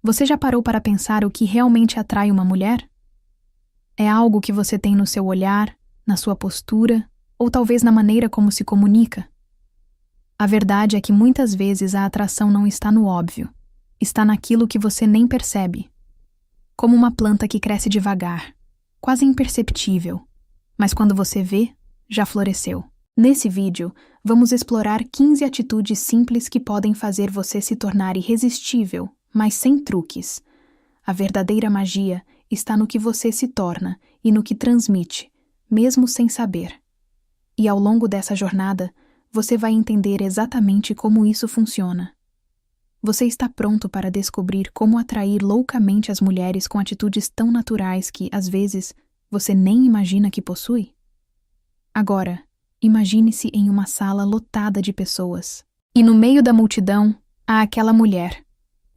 Você já parou para pensar o que realmente atrai uma mulher? É algo que você tem no seu olhar, na sua postura, ou talvez na maneira como se comunica? A verdade é que muitas vezes a atração não está no óbvio, está naquilo que você nem percebe. Como uma planta que cresce devagar, quase imperceptível, mas quando você vê, já floresceu. Nesse vídeo, vamos explorar 15 atitudes simples que podem fazer você se tornar irresistível, mas sem truques. A verdadeira magia está no que você se torna e no que transmite, mesmo sem saber. E ao longo dessa jornada, você vai entender exatamente como isso funciona. Você está pronto para descobrir como atrair loucamente as mulheres com atitudes tão naturais que, às vezes, você nem imagina que possui? Agora, imagine-se em uma sala lotada de pessoas. E no meio da multidão, há aquela mulher.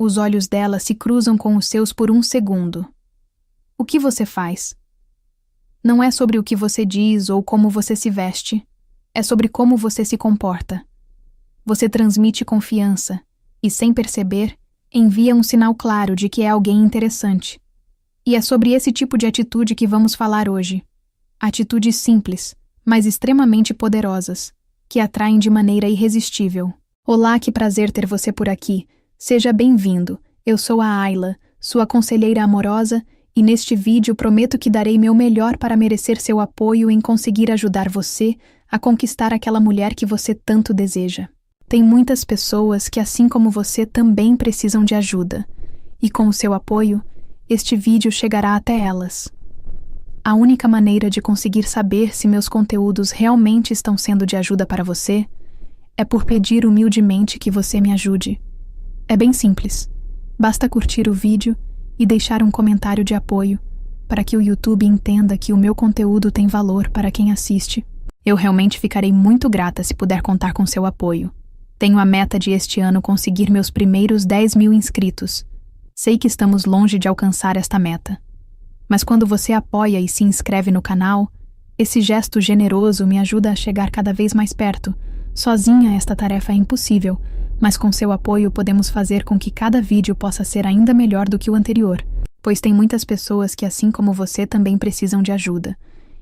Os olhos dela se cruzam com os seus por um segundo. O que você faz? Não é sobre o que você diz ou como você se veste. É sobre como você se comporta. Você transmite confiança e, sem perceber, envia um sinal claro de que é alguém interessante. E é sobre esse tipo de atitude que vamos falar hoje. Atitudes simples, mas extremamente poderosas, que atraem de maneira irresistível. Olá, que prazer ter você por aqui. Seja bem-vindo. Eu sou a Ayla, sua conselheira amorosa, e neste vídeo prometo que darei meu melhor para merecer seu apoio em conseguir ajudar você a conquistar aquela mulher que você tanto deseja. Tem muitas pessoas que, assim como você, também precisam de ajuda, e com o seu apoio, este vídeo chegará até elas. A única maneira de conseguir saber se meus conteúdos realmente estão sendo de ajuda para você é por pedir humildemente que você me ajude. É bem simples. Basta curtir o vídeo e deixar um comentário de apoio para que o YouTube entenda que o meu conteúdo tem valor para quem assiste. Eu realmente ficarei muito grata se puder contar com seu apoio. Tenho a meta de este ano conseguir meus primeiros 10.000 inscritos. Sei que estamos longe de alcançar esta meta. Mas quando você apoia e se inscreve no canal, esse gesto generoso me ajuda a chegar cada vez mais perto. Sozinha esta tarefa é impossível, mas com seu apoio podemos fazer com que cada vídeo possa ser ainda melhor do que o anterior, pois tem muitas pessoas que, assim como você, também precisam de ajuda.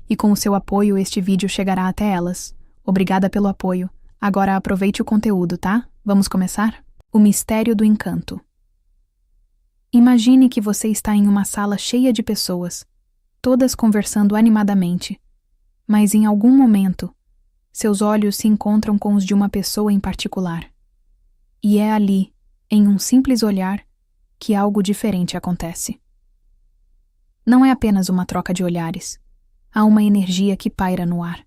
E com o seu apoio este vídeo chegará até elas. Obrigada pelo apoio. Agora aproveite o conteúdo, tá? Vamos começar? O mistério do encanto. Imagine que você está em uma sala cheia de pessoas, todas conversando animadamente. Mas em algum momento, seus olhos se encontram com os de uma pessoa em particular. E é ali, em um simples olhar, que algo diferente acontece. Não é apenas uma troca de olhares. Há uma energia que paira no ar.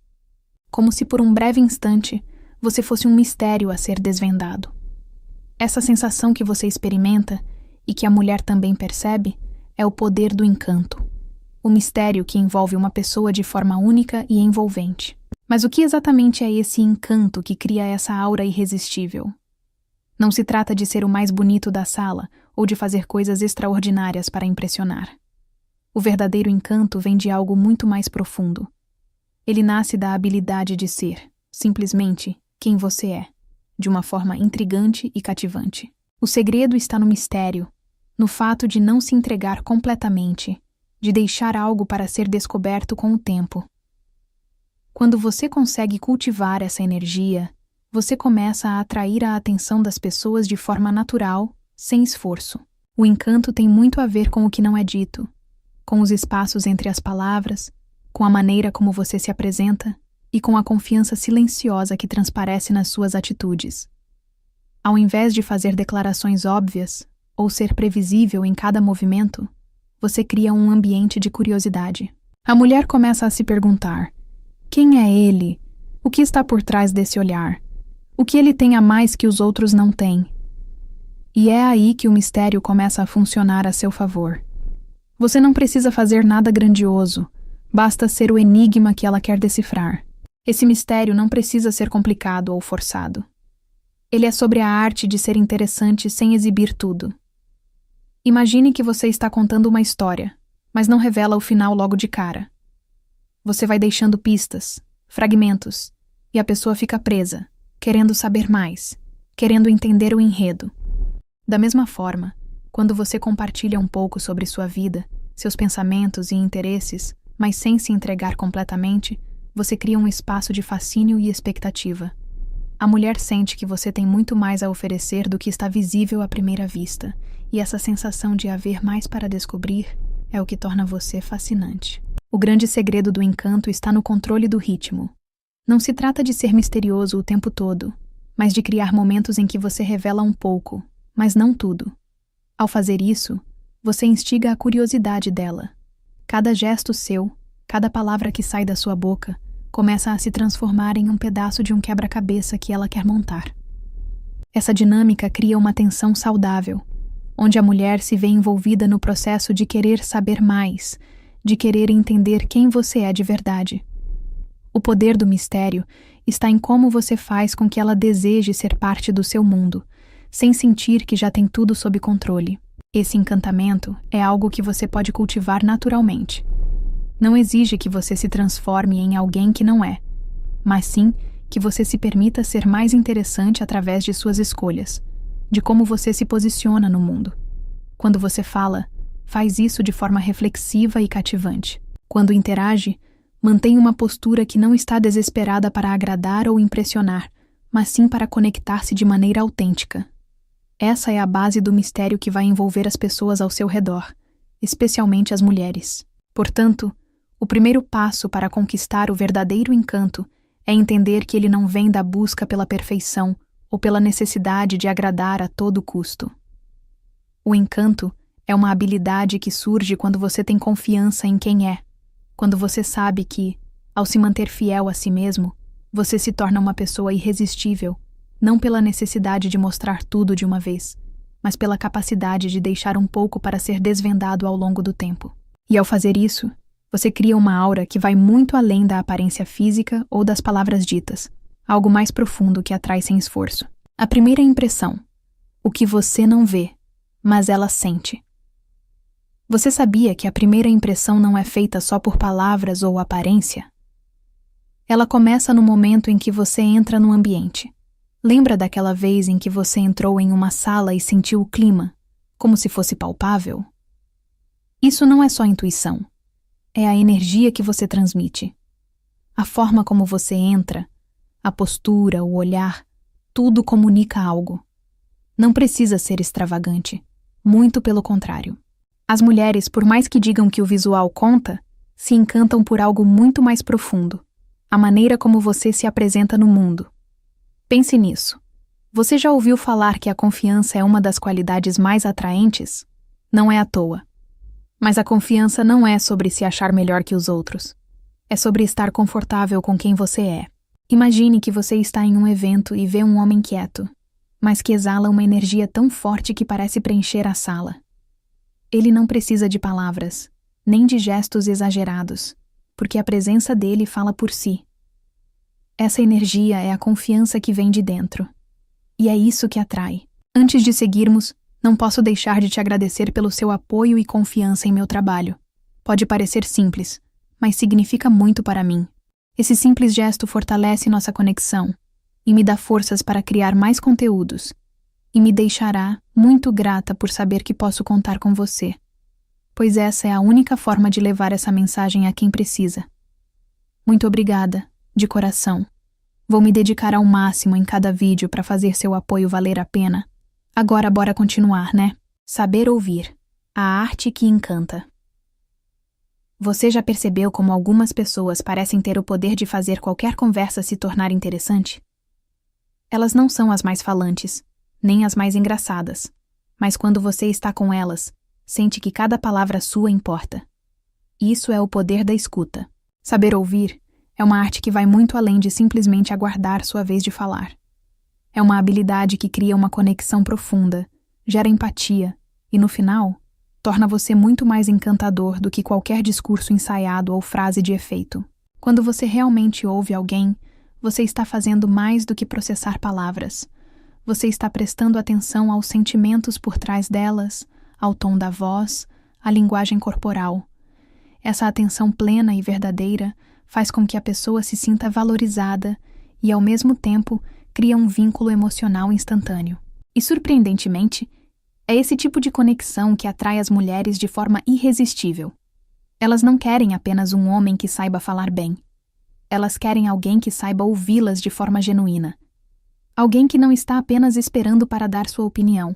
Como se por um breve instante você fosse um mistério a ser desvendado. Essa sensação que você experimenta e que a mulher também percebe é o poder do encanto. O mistério que envolve uma pessoa de forma única e envolvente. Mas o que exatamente é esse encanto que cria essa aura irresistível? Não se trata de ser o mais bonito da sala ou de fazer coisas extraordinárias para impressionar. O verdadeiro encanto vem de algo muito mais profundo. Ele nasce da habilidade de ser, simplesmente, quem você é, de uma forma intrigante e cativante. O segredo está no mistério, no fato de não se entregar completamente, de deixar algo para ser descoberto com o tempo. Quando você consegue cultivar essa energia, você começa a atrair a atenção das pessoas de forma natural, sem esforço. O encanto tem muito a ver com o que não é dito, com os espaços entre as palavras, com a maneira como você se apresenta e com a confiança silenciosa que transparece nas suas atitudes. Ao invés de fazer declarações óbvias ou ser previsível em cada movimento, você cria um ambiente de curiosidade. A mulher começa a se perguntar: quem é ele? O que está por trás desse olhar? O que ele tem a mais que os outros não têm? E é aí que o mistério começa a funcionar a seu favor. Você não precisa fazer nada grandioso, basta ser o enigma que ela quer decifrar. Esse mistério não precisa ser complicado ou forçado. Ele é sobre a arte de ser interessante sem exibir tudo. Imagine que você está contando uma história, mas não revela o final logo de cara. Você vai deixando pistas, fragmentos, e a pessoa fica presa, querendo saber mais, querendo entender o enredo. Da mesma forma, Quando você compartilha um pouco sobre sua vida, seus pensamentos e interesses, mas sem se entregar completamente, você cria um espaço de fascínio e expectativa. A mulher sente que você tem muito mais a oferecer do que está visível à primeira vista, e essa sensação de haver mais para descobrir é o que torna você fascinante. O grande segredo do encanto está no controle do ritmo. Não se trata de ser misterioso o tempo todo, mas de criar momentos em que você revela um pouco, mas não tudo. Ao fazer isso, você instiga a curiosidade dela. Cada gesto seu, cada palavra que sai da sua boca, começa a se transformar em um pedaço de um quebra-cabeça que ela quer montar. Essa dinâmica cria uma tensão saudável, onde a mulher se vê envolvida no processo de querer saber mais, de querer entender quem você é de verdade. O poder do mistério está em como você faz com que ela deseje ser parte do seu mundo, sem sentir que já tem tudo sob controle. Esse encantamento é algo que você pode cultivar naturalmente. Não exige que você se transforme em alguém que não é, mas sim que você se permita ser mais interessante através de suas escolhas, de como você se posiciona no mundo. Quando você fala, faz isso de forma reflexiva e cativante. Quando interage, mantém uma postura que não está desesperada para agradar ou impressionar, mas sim para conectar-se de maneira autêntica. Essa é a base do mistério que vai envolver as pessoas ao seu redor, especialmente as mulheres. Portanto, o primeiro passo para conquistar o verdadeiro encanto é entender que ele não vem da busca pela perfeição ou pela necessidade de agradar a todo custo. O encanto é uma habilidade que surge quando você tem confiança em quem é, quando você sabe que, ao se manter fiel a si mesmo, você se torna uma pessoa irresistível, não pela necessidade de mostrar tudo de uma vez, mas pela capacidade de deixar um pouco para ser desvendado ao longo do tempo. E ao fazer isso, você cria uma aura que vai muito além da aparência física ou das palavras ditas, algo mais profundo que atrai sem esforço. A primeira impressão, o que você não vê, mas ela sente. Você sabia que a primeira impressão não é feita só por palavras ou aparência? Ela começa no momento em que você entra no ambiente. Lembra daquela vez em que você entrou em uma sala e sentiu o clima, como se fosse palpável? Isso não é só intuição. É a energia que você transmite. A forma como você entra, a postura, o olhar, tudo comunica algo. Não precisa ser extravagante, muito pelo contrário. As mulheres, por mais que digam que o visual conta, se encantam por algo muito mais profundo, a maneira como você se apresenta no mundo. Pense nisso. Você já ouviu falar que a confiança é uma das qualidades mais atraentes? Não é à toa. Mas a confiança não é sobre se achar melhor que os outros. É sobre estar confortável com quem você é. Imagine que você está em um evento e vê um homem quieto, mas que exala uma energia tão forte que parece preencher a sala. Ele não precisa de palavras, nem de gestos exagerados, porque a presença dele fala por si. Essa energia é a confiança que vem de dentro. E é isso que atrai. Antes de seguirmos, não posso deixar de te agradecer pelo seu apoio e confiança em meu trabalho. Pode parecer simples, mas significa muito para mim. Esse simples gesto fortalece nossa conexão e me dá forças para criar mais conteúdos. E me deixará muito grata por saber que posso contar com você, pois essa é a única forma de levar essa mensagem a quem precisa. Muito obrigada, de coração. Vou me dedicar ao máximo em cada vídeo para fazer seu apoio valer a pena. Agora bora continuar, né? Saber ouvir. A arte que encanta. Você já percebeu como algumas pessoas parecem ter o poder de fazer qualquer conversa se tornar interessante? Elas não são as mais falantes, nem as mais engraçadas, mas quando você está com elas, sente que cada palavra sua importa. Isso é o poder da escuta. Saber ouvir é uma arte que vai muito além de simplesmente aguardar sua vez de falar. É uma habilidade que cria uma conexão profunda, gera empatia e, no final, torna você muito mais encantador do que qualquer discurso ensaiado ou frase de efeito. Quando você realmente ouve alguém, você está fazendo mais do que processar palavras. Você está prestando atenção aos sentimentos por trás delas, ao tom da voz, à linguagem corporal. Essa atenção plena e verdadeira faz com que a pessoa se sinta valorizada e, ao mesmo tempo, cria um vínculo emocional instantâneo. E, surpreendentemente, É esse tipo de conexão que atrai as mulheres de forma irresistível. Elas não querem apenas um homem que saiba falar bem. Elas querem alguém que saiba ouvi-las de forma genuína. Alguém que não está apenas esperando para dar sua opinião,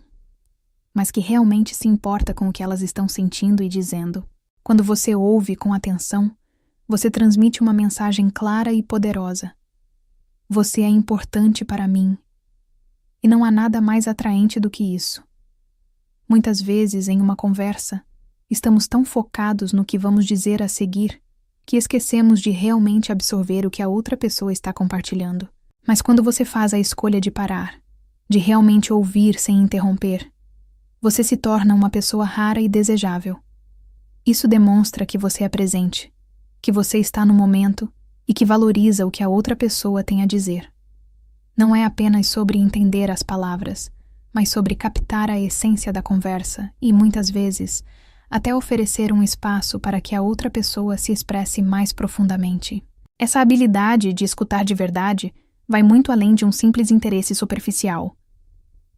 mas que realmente se importa com o que elas estão sentindo e dizendo. Quando você ouve com atenção, você transmite uma mensagem clara e poderosa. Você é importante para mim. E não há nada mais atraente do que isso. Muitas vezes, em uma conversa, estamos tão focados no que vamos dizer a seguir que esquecemos de realmente absorver o que a outra pessoa está compartilhando. Mas quando você faz a escolha de parar, de realmente ouvir sem interromper, você se torna uma pessoa rara e desejável. Isso demonstra que você é presente, que você está no momento e que valoriza o que a outra pessoa tem a dizer. Não é apenas sobre entender as palavras, mas sobre captar a essência da conversa e, muitas vezes, até oferecer um espaço para que a outra pessoa se expresse mais profundamente. Essa habilidade de escutar de verdade vai muito além de um simples interesse superficial.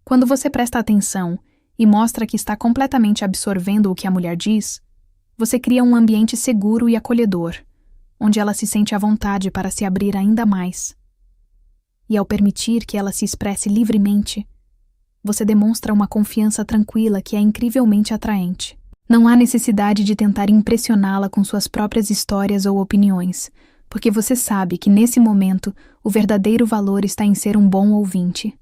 Quando você presta atenção e mostra que está completamente absorvendo o que a mulher diz, você cria um ambiente seguro e acolhedor, onde ela se sente à vontade para se abrir ainda mais. E ao permitir que ela se expresse livremente, você demonstra uma confiança tranquila que é incrivelmente atraente. Não há necessidade de tentar impressioná-la com suas próprias histórias ou opiniões, porque você sabe que nesse momento o verdadeiro valor está em ser um bom ouvinte.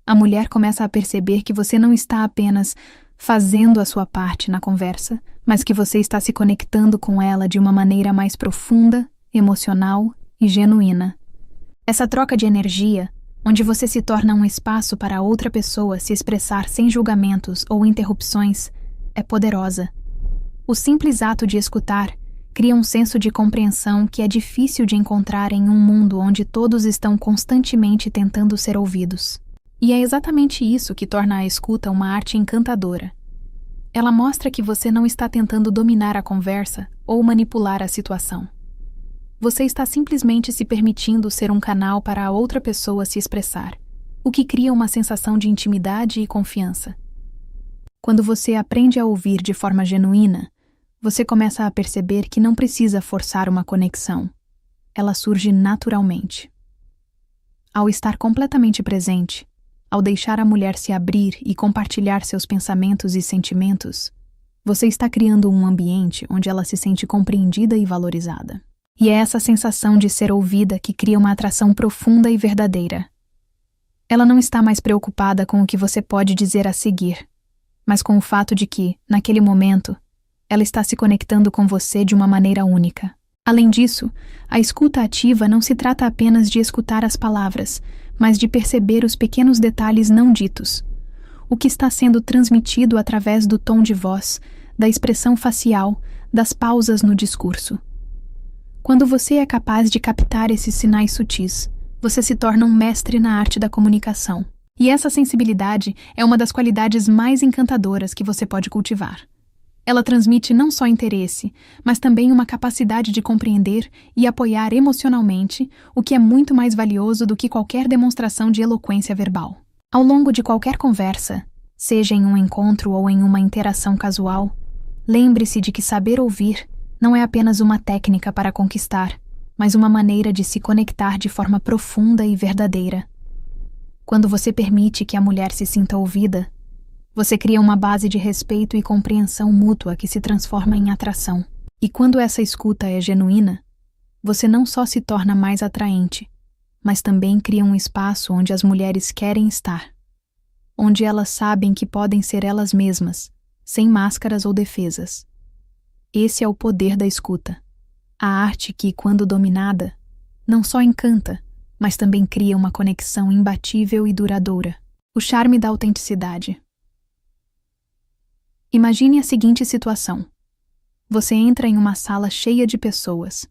A mulher começa a perceber que você não está apenas fazendo a sua parte na conversa, mas que você está se conectando com ela de uma maneira mais profunda, emocional e genuína. Essa troca de energia, onde você se torna um espaço para a outra pessoa se expressar sem julgamentos ou interrupções, é poderosa. O simples ato de escutar cria um senso de compreensão que é difícil de encontrar em um mundo onde todos estão constantemente tentando ser ouvidos. E é exatamente isso que torna a escuta uma arte encantadora. Ela mostra que você não está tentando dominar a conversa ou manipular a situação. Você está simplesmente se permitindo ser um canal para a outra pessoa se expressar, o que cria uma sensação de intimidade e confiança. Quando você aprende a ouvir de forma genuína, você começa a perceber que não precisa forçar uma conexão. Ela surge naturalmente. Ao estar completamente presente, ao deixar a mulher se abrir e compartilhar seus pensamentos e sentimentos, você está criando um ambiente onde ela se sente compreendida e valorizada. E é essa sensação de ser ouvida que cria uma atração profunda e verdadeira. Ela não está mais preocupada com o que você pode dizer a seguir, mas com o fato de que, naquele momento, ela está se conectando com você de uma maneira única. Além disso, a escuta ativa não se trata apenas de escutar as palavras, mas de perceber os pequenos detalhes não ditos. O que está sendo transmitido através do tom de voz, da expressão facial, das pausas no discurso. Quando você é capaz de captar esses sinais sutis, você se torna um mestre na arte da comunicação. E essa sensibilidade é uma das qualidades mais encantadoras que você pode cultivar. Ela transmite não só interesse, mas também uma capacidade de compreender e apoiar emocionalmente, o que é muito mais valioso do que qualquer demonstração de eloquência verbal. Ao longo de qualquer conversa, seja em um encontro ou em uma interação casual, lembre-se de que saber ouvir não é apenas uma técnica para conquistar, mas uma maneira de se conectar de forma profunda e verdadeira. Quando você permite que a mulher se sinta ouvida, você cria uma base de respeito e compreensão mútua que se transforma em atração. E quando essa escuta é genuína, você não só se torna mais atraente, mas também cria um espaço onde as mulheres querem estar, onde elas sabem que podem ser elas mesmas, sem máscaras ou defesas. Esse é o poder da escuta, a arte que, quando dominada, não só encanta, mas também cria uma conexão imbatível e duradoura. O charme da autenticidade. Imagine a seguinte situação. Você entra em uma sala cheia de pessoas,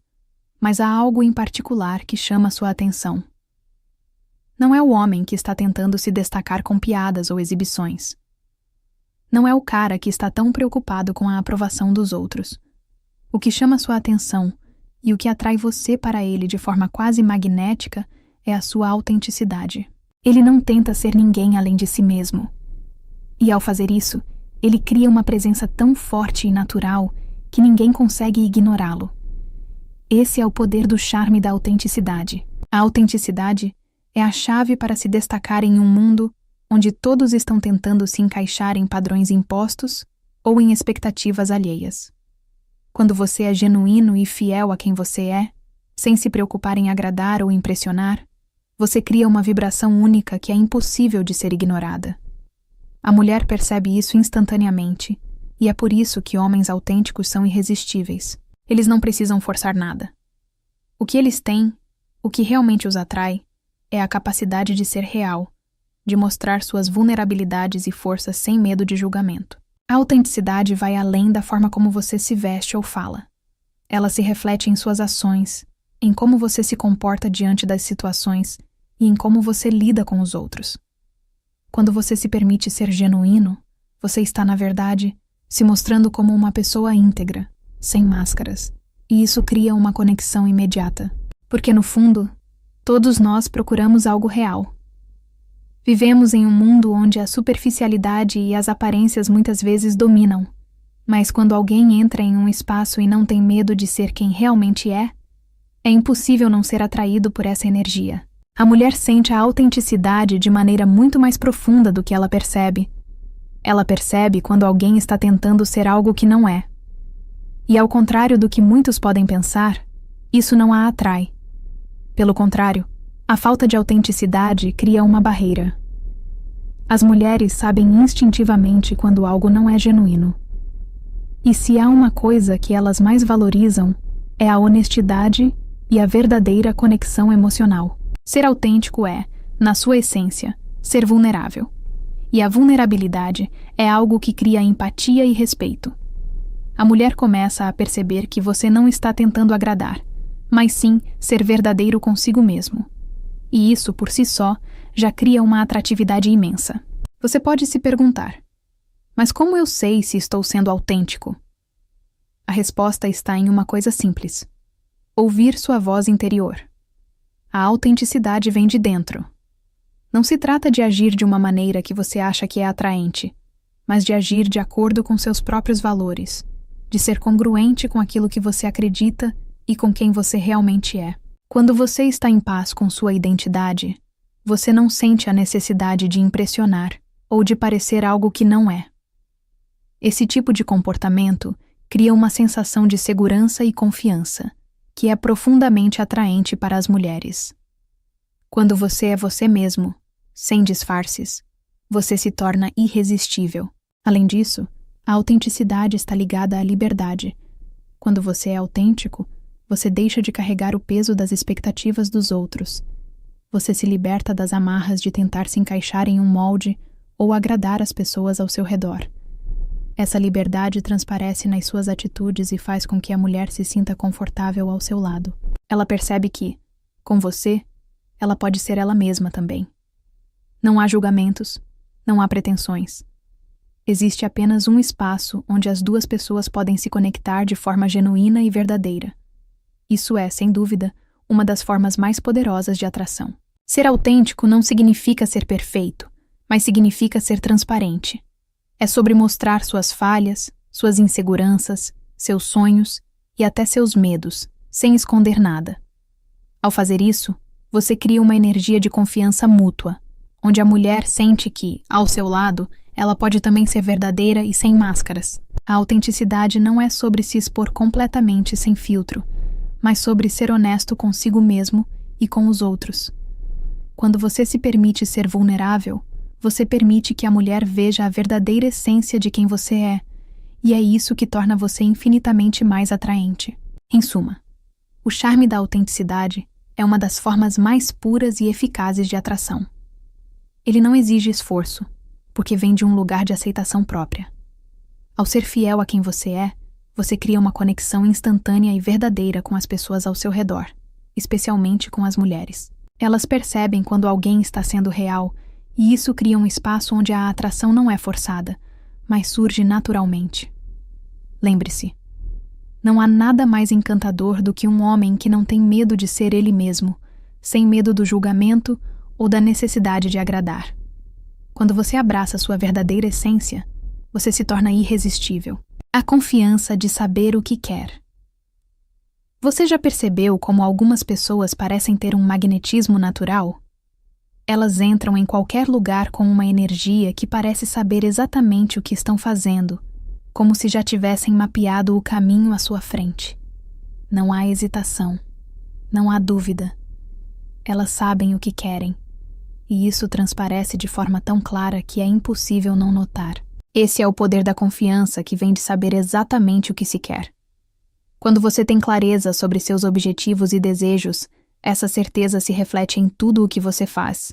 mas há algo em particular que chama sua atenção. Não é o homem que está tentando se destacar com piadas ou exibições. Não é o cara que está tão preocupado com a aprovação dos outros. O que chama sua atenção e o que atrai você para ele de forma quase magnética é a sua autenticidade. Ele não tenta ser ninguém além de si mesmo. E ao fazer isso, ele cria uma presença tão forte e natural que ninguém consegue ignorá-lo. Esse é o poder do charme da autenticidade. A autenticidade é a chave para se destacar em um mundo onde todos estão tentando se encaixar em padrões impostos ou em expectativas alheias. Quando você é genuíno e fiel a quem você é, sem se preocupar em agradar ou impressionar, você cria uma vibração única que é impossível de ser ignorada. A mulher percebe isso instantaneamente, e é por isso que homens autênticos são irresistíveis. Eles não precisam forçar nada. O que eles têm, o que realmente os atrai, é a capacidade de ser real, de mostrar suas vulnerabilidades e forças sem medo de julgamento. A autenticidade vai além da forma como você se veste ou fala. Ela se reflete em suas ações, em como você se comporta diante das situações e em como você lida com os outros. Quando você se permite ser genuíno, você está, na verdade, se mostrando como uma pessoa íntegra, sem máscaras, e isso cria uma conexão imediata. Porque, no fundo, todos nós procuramos algo real. Vivemos em um mundo onde a superficialidade e as aparências muitas vezes dominam, mas quando alguém entra em um espaço e não tem medo de ser quem realmente é impossível não ser atraído por essa energia. A mulher sente a autenticidade de maneira muito mais profunda do que ela percebe. Ela percebe quando alguém está tentando ser algo que não é. E ao contrário do que muitos podem pensar, isso não a atrai. Pelo contrário, a falta de autenticidade cria uma barreira. As mulheres sabem instintivamente quando algo não é genuíno. E se há uma coisa que elas mais valorizam, é a honestidade e a verdadeira conexão emocional. Ser autêntico é, na sua essência, ser vulnerável. E a vulnerabilidade é algo que cria empatia e respeito. A mulher começa a perceber que você não está tentando agradar, mas sim ser verdadeiro consigo mesmo. E isso, por si só, já cria uma atratividade imensa. Você pode se perguntar, mas como eu sei se estou sendo autêntico? A resposta está em uma coisa simples: ouvir sua voz interior. A autenticidade vem de dentro. Não se trata de agir de uma maneira que você acha que é atraente, mas de agir de acordo com seus próprios valores, de ser congruente com aquilo que você acredita e com quem você realmente é. Quando você está em paz com sua identidade, você não sente a necessidade de impressionar ou de parecer algo que não é. Esse tipo de comportamento cria uma sensação de segurança e confiança, que é profundamente atraente para as mulheres. Quando você é você mesmo, sem disfarces, você se torna irresistível. Além disso, a autenticidade está ligada à liberdade. Quando você é autêntico, você deixa de carregar o peso das expectativas dos outros. Você se liberta das amarras de tentar se encaixar em um molde ou agradar as pessoas ao seu redor. Essa liberdade transparece nas suas atitudes e faz com que a mulher se sinta confortável ao seu lado. Ela percebe que, com você, ela pode ser ela mesma também. Não há julgamentos, não há pretensões. Existe apenas um espaço onde as duas pessoas podem se conectar de forma genuína e verdadeira. Isso é, sem dúvida, uma das formas mais poderosas de atração. Ser autêntico não significa ser perfeito, mas significa ser transparente. É sobre mostrar suas falhas, suas inseguranças, seus sonhos e até seus medos, sem esconder nada. Ao fazer isso, você cria uma energia de confiança mútua, onde a mulher sente que, ao seu lado, ela pode também ser verdadeira e sem máscaras. A autenticidade não é sobre se expor completamente sem filtro, mas sobre ser honesto consigo mesmo e com os outros. Quando você se permite ser vulnerável, você permite que a mulher veja a verdadeira essência de quem você é, e é isso que torna você infinitamente mais atraente. Em suma, o charme da autenticidade é uma das formas mais puras e eficazes de atração. Ele não exige esforço, porque vem de um lugar de aceitação própria. Ao ser fiel a quem você é, você cria uma conexão instantânea e verdadeira com as pessoas ao seu redor, especialmente com as mulheres. Elas percebem quando alguém está sendo real, e isso cria um espaço onde a atração não é forçada, mas surge naturalmente. Lembre-se, não há nada mais encantador do que um homem que não tem medo de ser ele mesmo, sem medo do julgamento ou da necessidade de agradar. Quando você abraça sua verdadeira essência, você se torna irresistível. A confiança de saber o que quer. Você já percebeu como algumas pessoas parecem ter um magnetismo natural? Elas entram em qualquer lugar com uma energia que parece saber exatamente o que estão fazendo, como se já tivessem mapeado o caminho à sua frente. Não há hesitação, não há dúvida. Elas sabem o que querem, e isso transparece de forma tão clara que é impossível não notar. Esse é o poder da confiança que vem de saber exatamente o que se quer. Quando você tem clareza sobre seus objetivos e desejos, essa certeza se reflete em tudo o que você faz.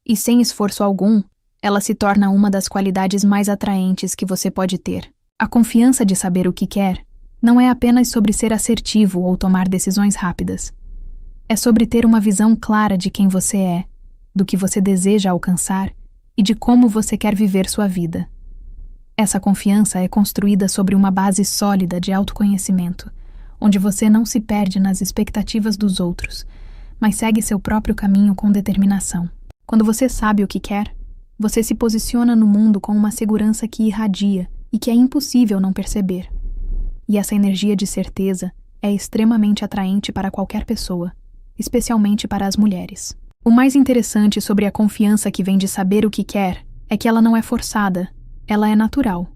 E sem esforço algum, ela se torna uma das qualidades mais atraentes que você pode ter. A confiança de saber o que quer não é apenas sobre ser assertivo ou tomar decisões rápidas. É sobre ter uma visão clara de quem você é, do que você deseja alcançar e de como você quer viver sua vida. Essa confiança é construída sobre uma base sólida de autoconhecimento, onde você não se perde nas expectativas dos outros, mas segue seu próprio caminho com determinação. Quando você sabe o que quer, você se posiciona no mundo com uma segurança que irradia e que é impossível não perceber. E essa energia de certeza é extremamente atraente para qualquer pessoa, especialmente para as mulheres. O mais interessante sobre a confiança que vem de saber o que quer é que ela não é forçada, ela é natural.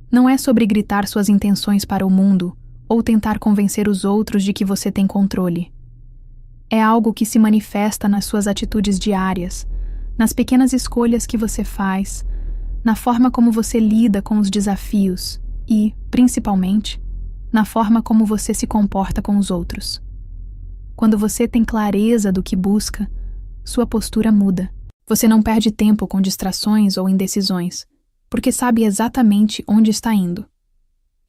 Não é sobre gritar suas intenções para o mundo ou tentar convencer os outros de que você tem controle. É algo que se manifesta nas suas atitudes diárias, nas pequenas escolhas que você faz, na forma como você lida com os desafios e, principalmente, na forma como você se comporta com os outros. Quando você tem clareza do que busca, sua postura muda. Você não perde tempo com distrações ou indecisões, porque sabe exatamente onde está indo.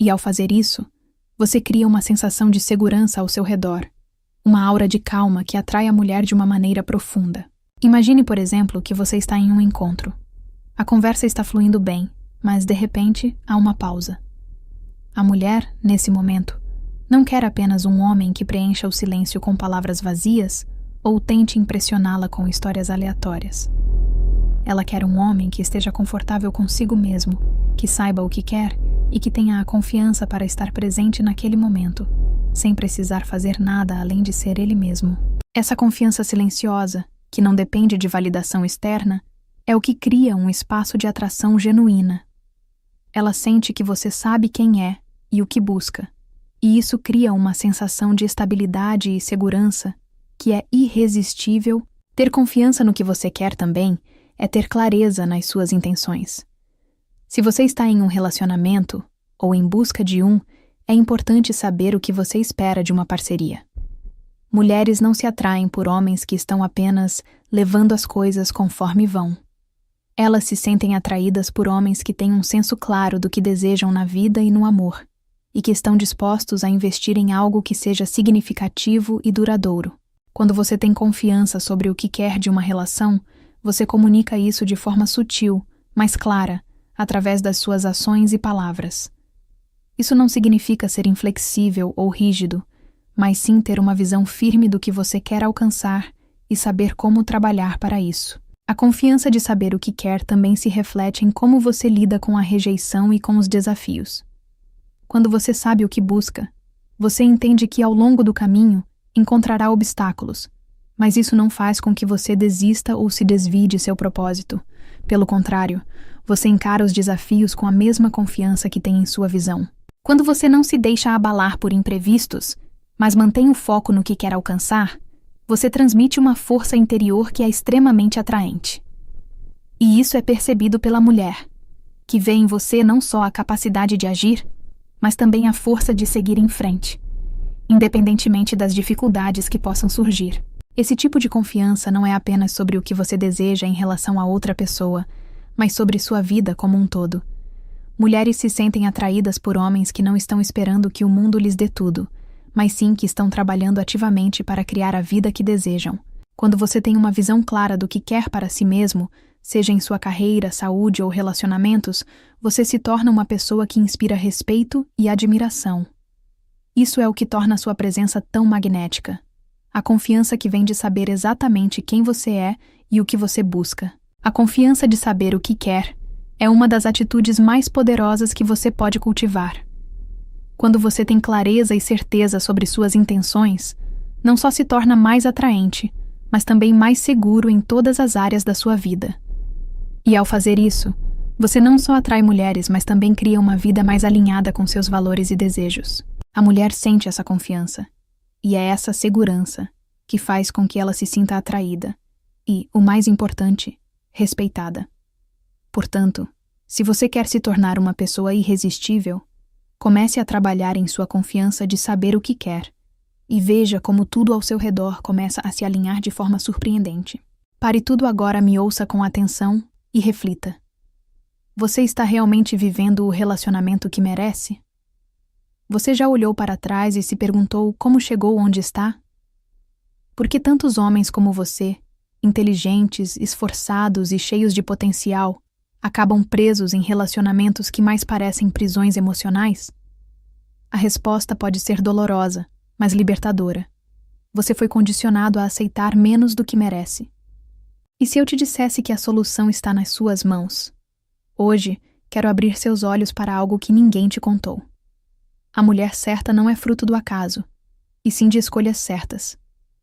E ao fazer isso, você cria uma sensação de segurança ao seu redor, uma aura de calma que atrai a mulher de uma maneira profunda. Imagine, por exemplo, que você está em um encontro. A conversa está fluindo bem, mas de repente há uma pausa. A mulher, nesse momento, não quer apenas um homem que preencha o silêncio com palavras vazias ou tente impressioná-la com histórias aleatórias. Ela quer um homem que esteja confortável consigo mesmo, que saiba o que quer e que tenha a confiança para estar presente naquele momento, sem precisar fazer nada além de ser ele mesmo. Essa confiança silenciosa, que não depende de validação externa, é o que cria um espaço de atração genuína. Ela sente que você sabe quem é e o que busca, e isso cria uma sensação de estabilidade e segurança que é irresistível. Ter confiança no que você quer também é ter clareza nas suas intenções. Se você está em um relacionamento ou em busca de um, é importante saber o que você espera de uma parceria. Mulheres não se atraem por homens que estão apenas levando as coisas conforme vão. Elas se sentem atraídas por homens que têm um senso claro do que desejam na vida e no amor, e que estão dispostos a investir em algo que seja significativo e duradouro. Quando você tem confiança sobre o que quer de uma relação, você comunica isso de forma sutil, mas clara, através das suas ações e palavras. Isso não significa ser inflexível ou rígido, mas sim ter uma visão firme do que você quer alcançar e saber como trabalhar para isso. A confiança de saber o que quer também se reflete em como você lida com a rejeição e com os desafios. Quando você sabe o que busca, você entende que ao longo do caminho encontrará obstáculos, mas isso não faz com que você desista ou se desvie de seu propósito. Pelo contrário, você encara os desafios com a mesma confiança que tem em sua visão. Quando você não se deixa abalar por imprevistos, mas mantém o foco no que quer alcançar, você transmite uma força interior que é extremamente atraente. E isso é percebido pela mulher, que vê em você não só a capacidade de agir, mas também a força de seguir em frente, independentemente das dificuldades que possam surgir. Esse tipo de confiança não é apenas sobre o que você deseja em relação a outra pessoa, mas sobre sua vida como um todo. Mulheres se sentem atraídas por homens que não estão esperando que o mundo lhes dê tudo, mas sim que estão trabalhando ativamente para criar a vida que desejam. Quando você tem uma visão clara do que quer para si mesmo, seja em sua carreira, saúde ou relacionamentos, você se torna uma pessoa que inspira respeito e admiração. Isso é o que torna sua presença tão magnética. A confiança que vem de saber exatamente quem você é e o que você busca. A confiança de saber o que quer é uma das atitudes mais poderosas que você pode cultivar. Quando você tem clareza e certeza sobre suas intenções, não só se torna mais atraente, mas também mais seguro em todas as áreas da sua vida. E ao fazer isso, você não só atrai mulheres, mas também cria uma vida mais alinhada com seus valores e desejos. A mulher sente essa confiança, e é essa segurança que faz com que ela se sinta atraída e, o mais importante, respeitada. Portanto, se você quer se tornar uma pessoa irresistível, comece a trabalhar em sua confiança de saber o que quer e veja como tudo ao seu redor começa a se alinhar de forma surpreendente. Pare tudo agora, me ouça com atenção e reflita. Você está realmente vivendo o relacionamento que merece? Você já olhou para trás e se perguntou como chegou onde está? Por que tantos homens como você, inteligentes, esforçados e cheios de potencial, acabam presos em relacionamentos que mais parecem prisões emocionais? A resposta pode ser dolorosa, mas libertadora. Você foi condicionado a aceitar menos do que merece. E se eu te dissesse que a solução está nas suas mãos? Hoje, quero abrir seus olhos para algo que ninguém te contou. A mulher certa não é fruto do acaso, e sim de escolhas certas.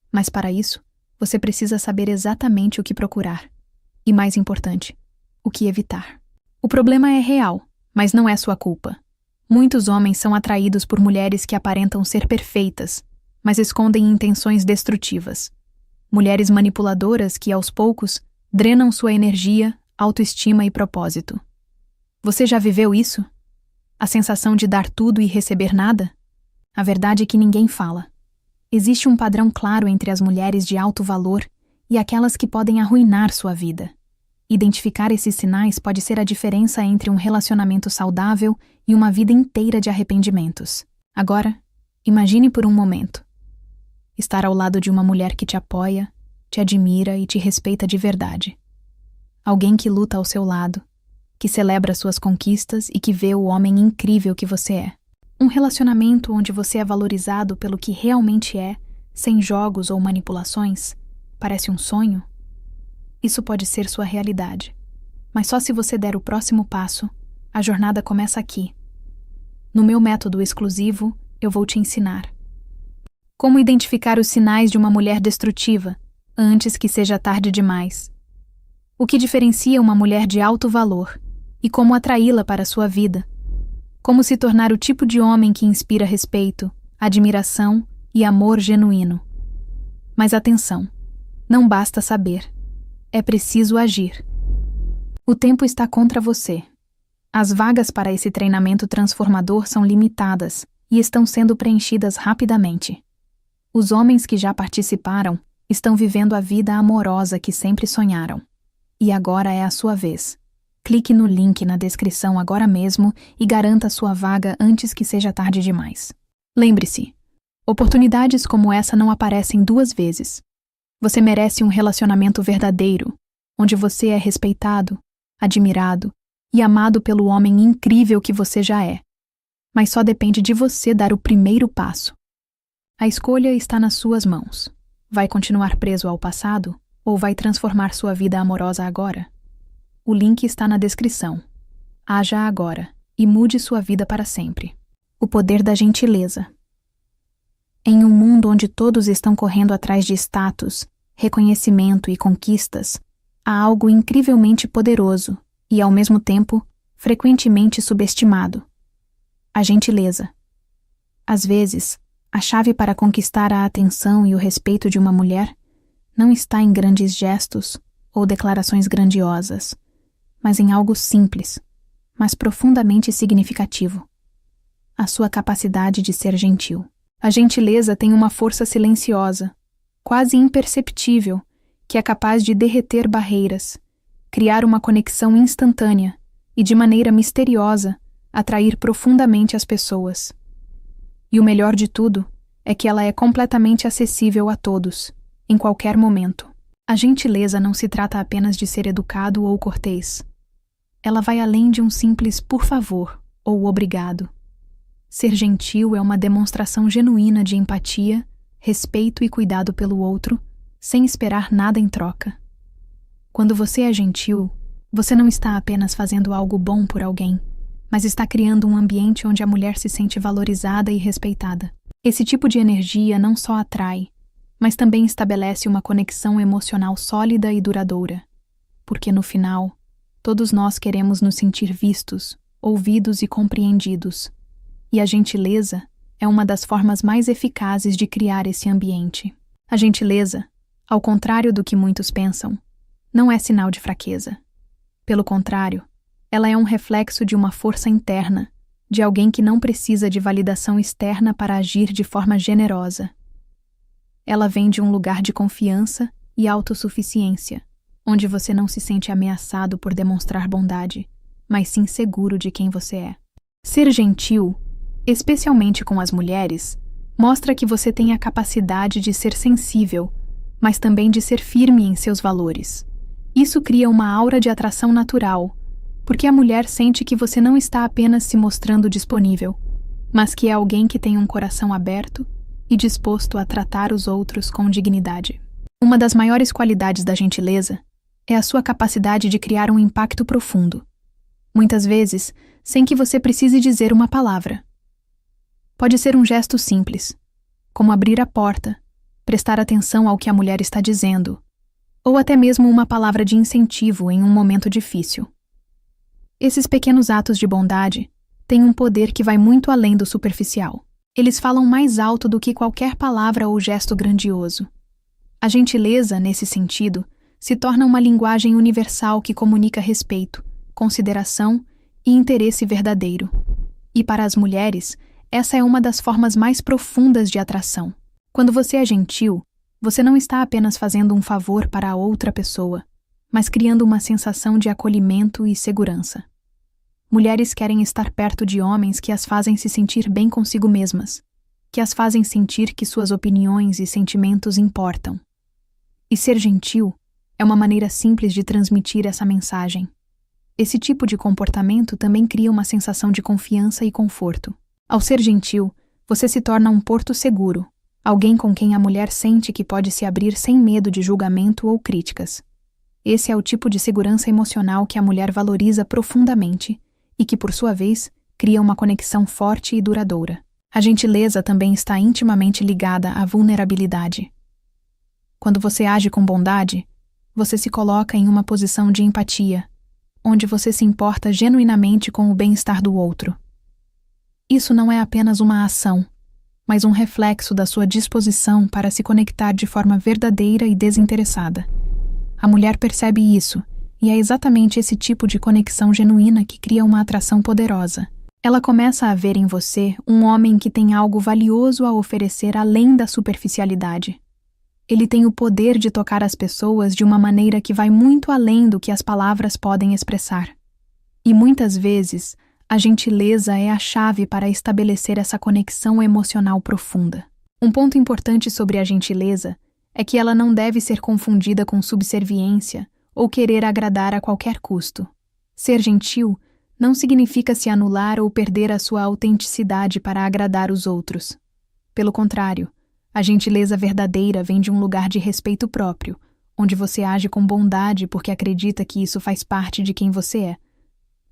Mas para isso, você precisa saber exatamente o que procurar. E mais importante, o que evitar. O problema é real, mas não é sua culpa. Muitos homens são atraídos por mulheres que aparentam ser perfeitas, mas escondem intenções destrutivas. Mulheres manipuladoras que, aos poucos, drenam sua energia, autoestima e propósito. Você já viveu isso? A sensação de dar tudo e receber nada? A verdade é que ninguém fala. Existe um padrão claro entre as mulheres de alto valor e aquelas que podem arruinar sua vida. Identificar esses sinais pode ser a diferença entre um relacionamento saudável e uma vida inteira de arrependimentos. Agora, imagine por um momento. Estar ao lado de uma mulher que te apoia, te admira e te respeita de verdade. Alguém que luta ao seu lado, que celebra suas conquistas e que vê o homem incrível que você é. Um relacionamento onde você é valorizado pelo que realmente é, sem jogos ou manipulações, parece um sonho? Isso pode ser sua realidade, mas só se você der o próximo passo, a jornada começa aqui. No meu método exclusivo, eu vou te ensinar como identificar os sinais de uma mulher destrutiva antes que seja tarde demais. O que diferencia uma mulher de alto valor e como atraí-la para a sua vida. Como se tornar o tipo de homem que inspira respeito, admiração e amor genuíno. Mas atenção, não basta saber. É preciso agir. O tempo está contra você. As vagas para esse treinamento transformador são limitadas e estão sendo preenchidas rapidamente. Os homens que já participaram estão vivendo a vida amorosa que sempre sonharam. E agora é a sua vez. Clique no link na descrição agora mesmo e garanta sua vaga antes que seja tarde demais. Lembre-se, oportunidades como essa não aparecem duas vezes. Você merece um relacionamento verdadeiro, onde você é respeitado, admirado e amado pelo homem incrível que você já é. Mas só depende de você dar o primeiro passo. A escolha está nas suas mãos. Vai continuar preso ao passado ou vai transformar sua vida amorosa agora? O link está na descrição. Haja agora e mude sua vida para sempre. O poder da gentileza. Em um mundo onde todos estão correndo atrás de status, reconhecimento e conquistas, há algo incrivelmente poderoso e, ao mesmo tempo, frequentemente subestimado. A gentileza. Às vezes, a chave para conquistar a atenção e o respeito de uma mulher não está em grandes gestos ou declarações grandiosas, mas em algo simples, mas profundamente significativo. A sua capacidade de ser gentil. A gentileza tem uma força silenciosa, quase imperceptível, que é capaz de derreter barreiras, criar uma conexão instantânea e, de maneira misteriosa, atrair profundamente as pessoas. E o melhor de tudo é que ela é completamente acessível a todos, em qualquer momento. A gentileza não se trata apenas de ser educado ou cortês. Ela vai além de um simples por favor ou obrigado. Ser gentil é uma demonstração genuína de empatia, respeito e cuidado pelo outro, sem esperar nada em troca. Quando você é gentil, você não está apenas fazendo algo bom por alguém, mas está criando um ambiente onde a mulher se sente valorizada e respeitada. Esse tipo de energia não só atrai, mas também estabelece uma conexão emocional sólida e duradoura. Porque no final, todos nós queremos nos sentir vistos, ouvidos e compreendidos. E a gentileza é uma das formas mais eficazes de criar esse ambiente. A gentileza, ao contrário do que muitos pensam, não é sinal de fraqueza. Pelo contrário, ela é um reflexo de uma força interna, de alguém que não precisa de validação externa para agir de forma generosa. Ela vem de um lugar de confiança e autossuficiência, onde você não se sente ameaçado por demonstrar bondade, mas sim seguro de quem você é. Ser gentil, especialmente com as mulheres, mostra que você tem a capacidade de ser sensível, mas também de ser firme em seus valores. Isso cria uma aura de atração natural, porque a mulher sente que você não está apenas se mostrando disponível, mas que é alguém que tem um coração aberto e disposto a tratar os outros com dignidade. Uma das maiores qualidades da gentileza é a sua capacidade de criar um impacto profundo, muitas vezes sem que você precise dizer uma palavra. Pode ser um gesto simples, como abrir a porta, prestar atenção ao que a mulher está dizendo, ou até mesmo uma palavra de incentivo em um momento difícil. Esses pequenos atos de bondade têm um poder que vai muito além do superficial. Eles falam mais alto do que qualquer palavra ou gesto grandioso. A gentileza, nesse sentido, se torna uma linguagem universal que comunica respeito, consideração e interesse verdadeiro. E para as mulheres, essa é uma das formas mais profundas de atração. Quando você é gentil, você não está apenas fazendo um favor para a outra pessoa, mas criando uma sensação de acolhimento e segurança. Mulheres querem estar perto de homens que as fazem se sentir bem consigo mesmas, que as fazem sentir que suas opiniões e sentimentos importam. E ser gentil é uma maneira simples de transmitir essa mensagem. Esse tipo de comportamento também cria uma sensação de confiança e conforto. Ao ser gentil, você se torna um porto seguro, alguém com quem a mulher sente que pode se abrir sem medo de julgamento ou críticas. Esse é o tipo de segurança emocional que a mulher valoriza profundamente e que, por sua vez, cria uma conexão forte e duradoura. A gentileza também está intimamente ligada à vulnerabilidade. Quando você age com bondade, você se coloca em uma posição de empatia, onde você se importa genuinamente com o bem-estar do outro. Isso não é apenas uma ação, mas um reflexo da sua disposição para se conectar de forma verdadeira e desinteressada. A mulher percebe isso, e é exatamente esse tipo de conexão genuína que cria uma atração poderosa. Ela começa a ver em você um homem que tem algo valioso a oferecer além da superficialidade. Ele tem o poder de tocar as pessoas de uma maneira que vai muito além do que as palavras podem expressar. E muitas vezes, a gentileza é a chave para estabelecer essa conexão emocional profunda. Um ponto importante sobre a gentileza é que ela não deve ser confundida com subserviência ou querer agradar a qualquer custo. Ser gentil não significa se anular ou perder a sua autenticidade para agradar os outros. Pelo contrário, a gentileza verdadeira vem de um lugar de respeito próprio, onde você age com bondade porque acredita que isso faz parte de quem você é,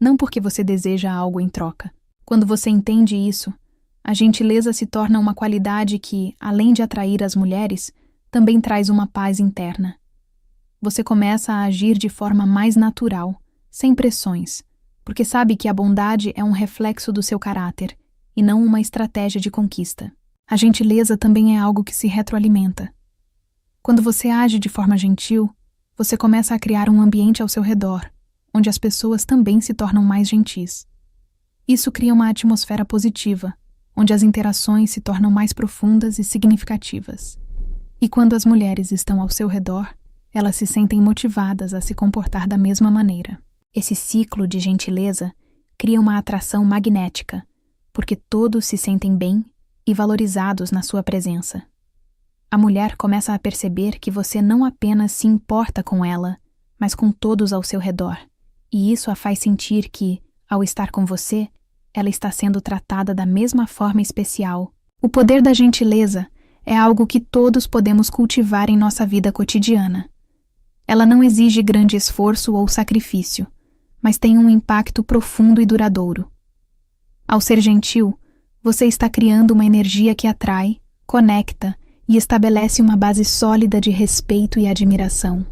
não porque você deseja algo em troca. Quando você entende isso, a gentileza se torna uma qualidade que, além de atrair as mulheres, também traz uma paz interna. Você começa a agir de forma mais natural, sem pressões, porque sabe que a bondade é um reflexo do seu caráter e não uma estratégia de conquista. A gentileza também é algo que se retroalimenta. Quando você age de forma gentil, você começa a criar um ambiente ao seu redor, onde as pessoas também se tornam mais gentis. Isso cria uma atmosfera positiva, onde as interações se tornam mais profundas e significativas. E quando as mulheres estão ao seu redor, elas se sentem motivadas a se comportar da mesma maneira. Esse ciclo de gentileza cria uma atração magnética, porque todos se sentem bem e valorizados na sua presença. A mulher começa a perceber que você não apenas se importa com ela, mas com todos ao seu redor, e isso a faz sentir que, ao estar com você, ela está sendo tratada da mesma forma especial. O poder da gentileza é algo que todos podemos cultivar em nossa vida cotidiana. Ela não exige grande esforço ou sacrifício, mas tem um impacto profundo e duradouro. Ao ser gentil, você está criando uma energia que atrai, conecta e estabelece uma base sólida de respeito e admiração.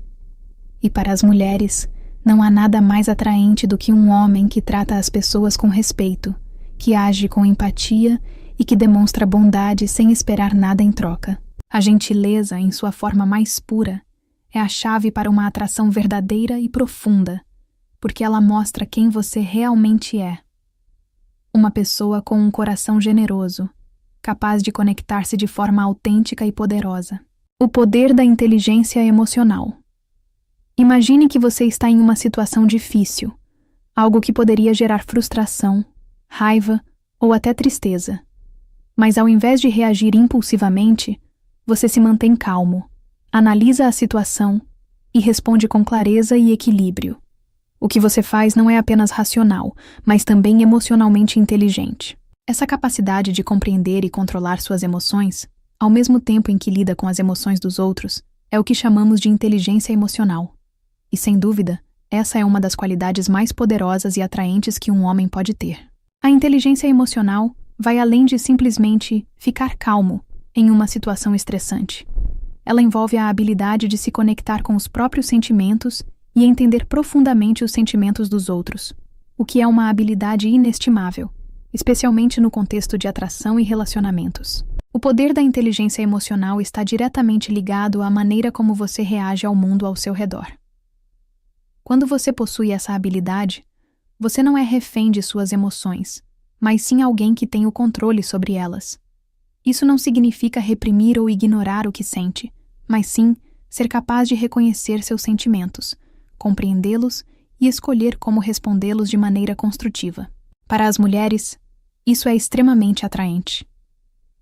E para as mulheres, não há nada mais atraente do que um homem que trata as pessoas com respeito, que age com empatia e que demonstra bondade sem esperar nada em troca. A gentileza, em sua forma mais pura, é a chave para uma atração verdadeira e profunda, porque ela mostra quem você realmente é. Uma pessoa com um coração generoso, capaz de conectar-se de forma autêntica e poderosa. O poder da inteligência emocional. Imagine que você está em uma situação difícil, algo que poderia gerar frustração, raiva ou até tristeza. Mas ao invés de reagir impulsivamente, você se mantém calmo, analisa a situação e responde com clareza e equilíbrio. O que você faz não é apenas racional, mas também emocionalmente inteligente. Essa capacidade de compreender e controlar suas emoções, ao mesmo tempo em que lida com as emoções dos outros, é o que chamamos de inteligência emocional. E, sem dúvida, essa é uma das qualidades mais poderosas e atraentes que um homem pode ter. A inteligência emocional vai além de simplesmente ficar calmo em uma situação estressante. Ela envolve a habilidade de se conectar com os próprios sentimentos e entender profundamente os sentimentos dos outros, o que é uma habilidade inestimável, especialmente no contexto de atração e relacionamentos. O poder da inteligência emocional está diretamente ligado à maneira como você reage ao mundo ao seu redor. Quando você possui essa habilidade, você não é refém de suas emoções, mas sim alguém que tem o controle sobre elas. Isso não significa reprimir ou ignorar o que sente, mas sim ser capaz de reconhecer seus sentimentos, compreendê-los e escolher como respondê-los de maneira construtiva. Para as mulheres, isso é extremamente atraente.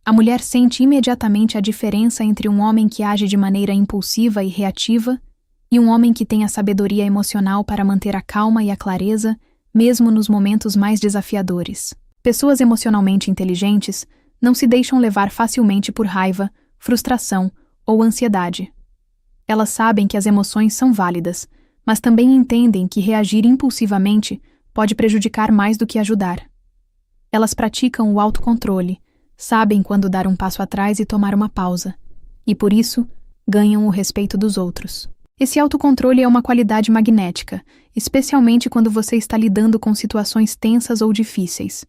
A mulher sente imediatamente a diferença entre um homem que age de maneira impulsiva e reativa e um homem que tem a sabedoria emocional para manter a calma e a clareza, mesmo nos momentos mais desafiadores. Pessoas emocionalmente inteligentes não se deixam levar facilmente por raiva, frustração ou ansiedade. Elas sabem que as emoções são válidas, mas também entendem que reagir impulsivamente pode prejudicar mais do que ajudar. Elas praticam o autocontrole, sabem quando dar um passo atrás e tomar uma pausa, e por isso ganham o respeito dos outros. Esse autocontrole é uma qualidade magnética, especialmente quando você está lidando com situações tensas ou difíceis.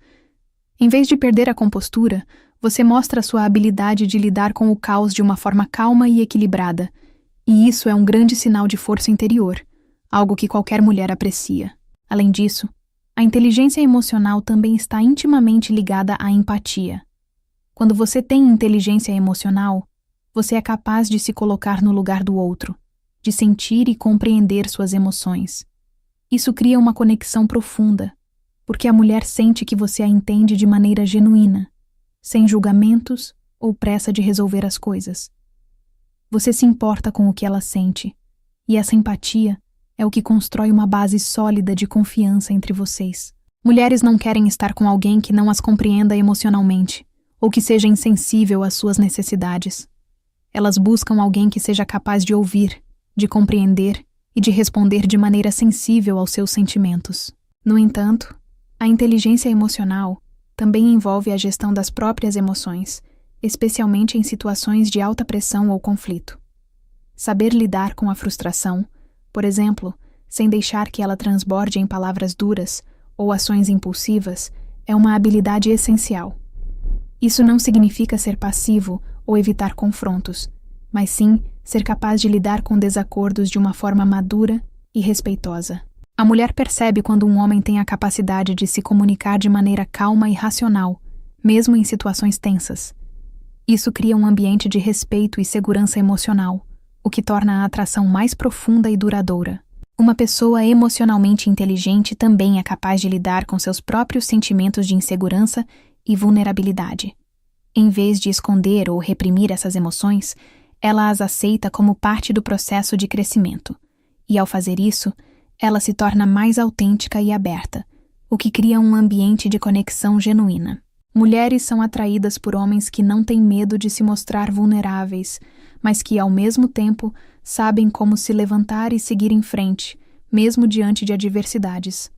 Em vez de perder a compostura, você mostra sua habilidade de lidar com o caos de uma forma calma e equilibrada, e isso é um grande sinal de força interior, algo que qualquer mulher aprecia. Além disso, a inteligência emocional também está intimamente ligada à empatia. Quando você tem inteligência emocional, você é capaz de se colocar no lugar do outro, de sentir e compreender suas emoções. Isso cria uma conexão profunda, porque a mulher sente que você a entende de maneira genuína, sem julgamentos ou pressa de resolver as coisas. Você se importa com o que ela sente, e essa empatia é o que constrói uma base sólida de confiança entre vocês. Mulheres não querem estar com alguém que não as compreenda emocionalmente, ou que seja insensível às suas necessidades. Elas buscam alguém que seja capaz de ouvir, de compreender e de responder de maneira sensível aos seus sentimentos. No entanto, a inteligência emocional também envolve a gestão das próprias emoções, especialmente em situações de alta pressão ou conflito. Saber lidar com a frustração, por exemplo, sem deixar que ela transborde em palavras duras ou ações impulsivas, é uma habilidade essencial. Isso não significa ser passivo ou evitar confrontos, mas sim ser capaz de lidar com desacordos de uma forma madura e respeitosa. A mulher percebe quando um homem tem a capacidade de se comunicar de maneira calma e racional, mesmo em situações tensas. Isso cria um ambiente de respeito e segurança emocional, o que torna a atração mais profunda e duradoura. Uma pessoa emocionalmente inteligente também é capaz de lidar com seus próprios sentimentos de insegurança e vulnerabilidade. Em vez de esconder ou reprimir essas emoções, ela as aceita como parte do processo de crescimento, e ao fazer isso, ela se torna mais autêntica e aberta, o que cria um ambiente de conexão genuína. Mulheres são atraídas por homens que não têm medo de se mostrar vulneráveis, mas que, ao mesmo tempo, sabem como se levantar e seguir em frente, mesmo diante de adversidades.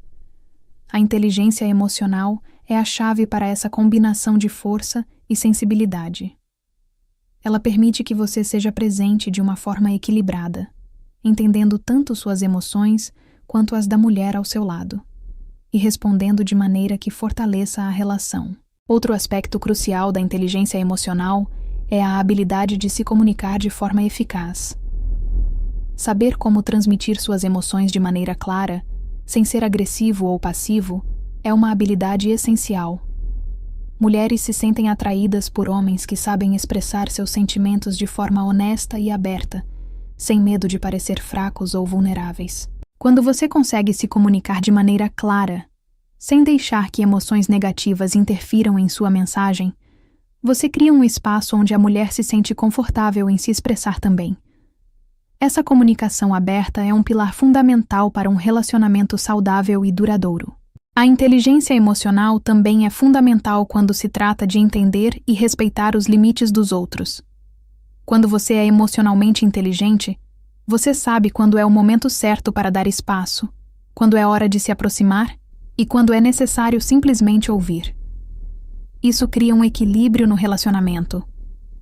A inteligência emocional é a chave para essa combinação de força e sensibilidade. Ela permite que você seja presente de uma forma equilibrada, entendendo tanto suas emoções quanto as da mulher ao seu lado, e respondendo de maneira que fortaleça a relação. Outro aspecto crucial da inteligência emocional é a habilidade de se comunicar de forma eficaz. Saber como transmitir suas emoções de maneira clara, sem ser agressivo ou passivo, é uma habilidade essencial. Mulheres se sentem atraídas por homens que sabem expressar seus sentimentos de forma honesta e aberta, sem medo de parecer fracos ou vulneráveis. Quando você consegue se comunicar de maneira clara, sem deixar que emoções negativas interfiram em sua mensagem, você cria um espaço onde a mulher se sente confortável em se expressar também. Essa comunicação aberta é um pilar fundamental para um relacionamento saudável e duradouro. A inteligência emocional também é fundamental quando se trata de entender e respeitar os limites dos outros. Quando você é emocionalmente inteligente, você sabe quando é o momento certo para dar espaço, quando é hora de se aproximar e quando é necessário simplesmente ouvir. Isso cria um equilíbrio no relacionamento,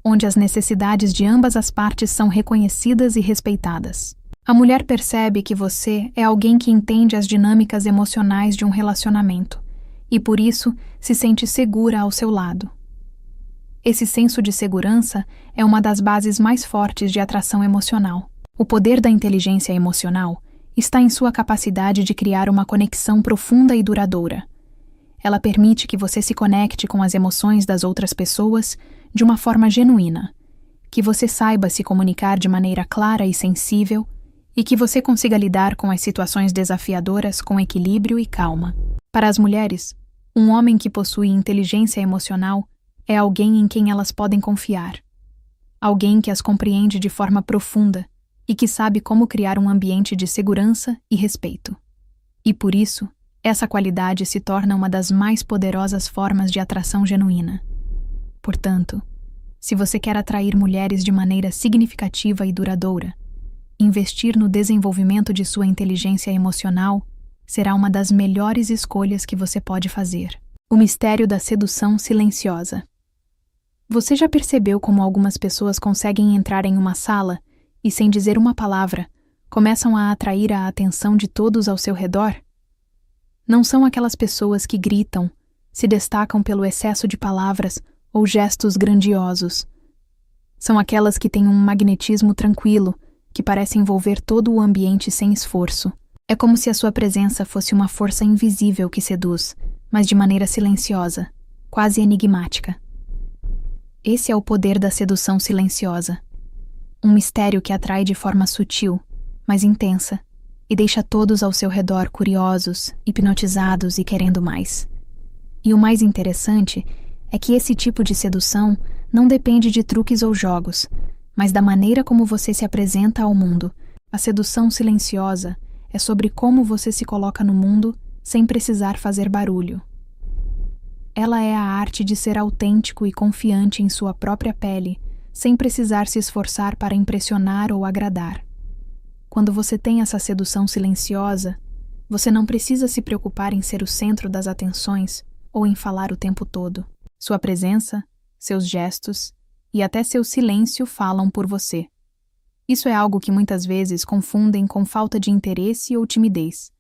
onde as necessidades de ambas as partes são reconhecidas e respeitadas. A mulher percebe que você é alguém que entende as dinâmicas emocionais de um relacionamento e, por isso, se sente segura ao seu lado. Esse senso de segurança é uma das bases mais fortes de atração emocional. O poder da inteligência emocional está em sua capacidade de criar uma conexão profunda e duradoura. Ela permite que você se conecte com as emoções das outras pessoas de uma forma genuína, que você saiba se comunicar de maneira clara e sensível e que você consiga lidar com as situações desafiadoras com equilíbrio e calma. Para as mulheres, um homem que possui inteligência emocional é alguém em quem elas podem confiar, alguém que as compreende de forma profunda e que sabe como criar um ambiente de segurança e respeito. E por isso, essa qualidade se torna uma das mais poderosas formas de atração genuína. Portanto, se você quer atrair mulheres de maneira significativa e duradoura, investir no desenvolvimento de sua inteligência emocional será uma das melhores escolhas que você pode fazer. O mistério da sedução silenciosa. Você já percebeu como algumas pessoas conseguem entrar em uma sala e, sem dizer uma palavra, começam a atrair a atenção de todos ao seu redor? Não são aquelas pessoas que gritam, se destacam pelo excesso de palavras ou gestos grandiosos. São aquelas que têm um magnetismo tranquilo, que parece envolver todo o ambiente sem esforço. É como se a sua presença fosse uma força invisível que seduz, mas de maneira silenciosa, quase enigmática. Esse é o poder da sedução silenciosa. Um mistério que atrai de forma sutil, mas intensa, e deixa todos ao seu redor curiosos, hipnotizados e querendo mais. E o mais interessante é que esse tipo de sedução não depende de truques ou jogos, mas da maneira como você se apresenta ao mundo. A sedução silenciosa é sobre como você se coloca no mundo sem precisar fazer barulho. Ela é a arte de ser autêntico e confiante em sua própria pele, sem precisar se esforçar para impressionar ou agradar. Quando você tem essa sedução silenciosa, você não precisa se preocupar em ser o centro das atenções ou em falar o tempo todo. Sua presença, seus gestos e até seu silêncio falam por você. Isso é algo que muitas vezes confundem com falta de interesse ou timidez.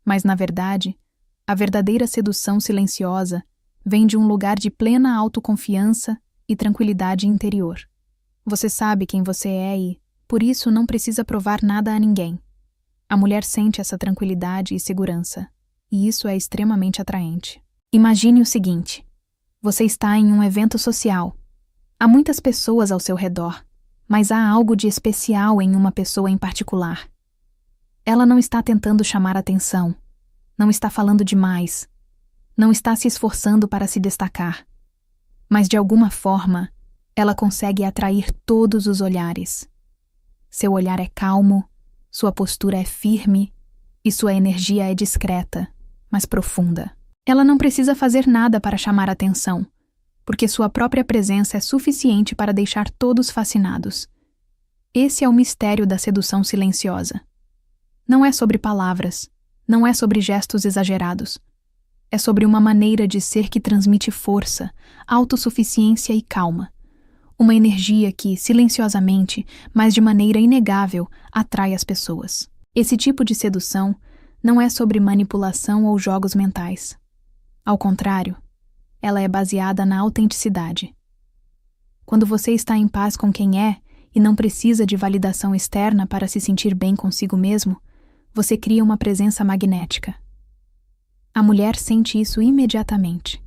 Mas, na verdade, a verdadeira sedução silenciosa vem de um lugar de plena autoconfiança e tranquilidade interior. Você sabe quem você é e, por isso, não precisa provar nada a ninguém. A mulher sente essa tranquilidade e segurança, e isso é extremamente atraente. Imagine o seguinte: você está em um evento social. Há muitas pessoas ao seu redor, mas há algo de especial em uma pessoa em particular. Ela não está tentando chamar atenção, não está falando demais, não está se esforçando para se destacar, mas de alguma forma, ela consegue atrair todos os olhares. Seu olhar é calmo, sua postura é firme e sua energia é discreta, mas profunda. Ela não precisa fazer nada para chamar atenção, porque sua própria presença é suficiente para deixar todos fascinados, Esse é o mistério da sedução silenciosa. Não é sobre palavras, não é sobre gestos exagerados. É sobre uma maneira de ser que transmite força, autossuficiência e calma. Uma energia que, silenciosamente, mas de maneira inegável, atrai as pessoas. Esse tipo de sedução não é sobre manipulação ou jogos mentais. Ao contrário, ela é baseada na autenticidade. Quando você está em paz com quem é e não precisa de validação externa para se sentir bem consigo mesmo, você cria uma presença magnética. A mulher sente isso imediatamente.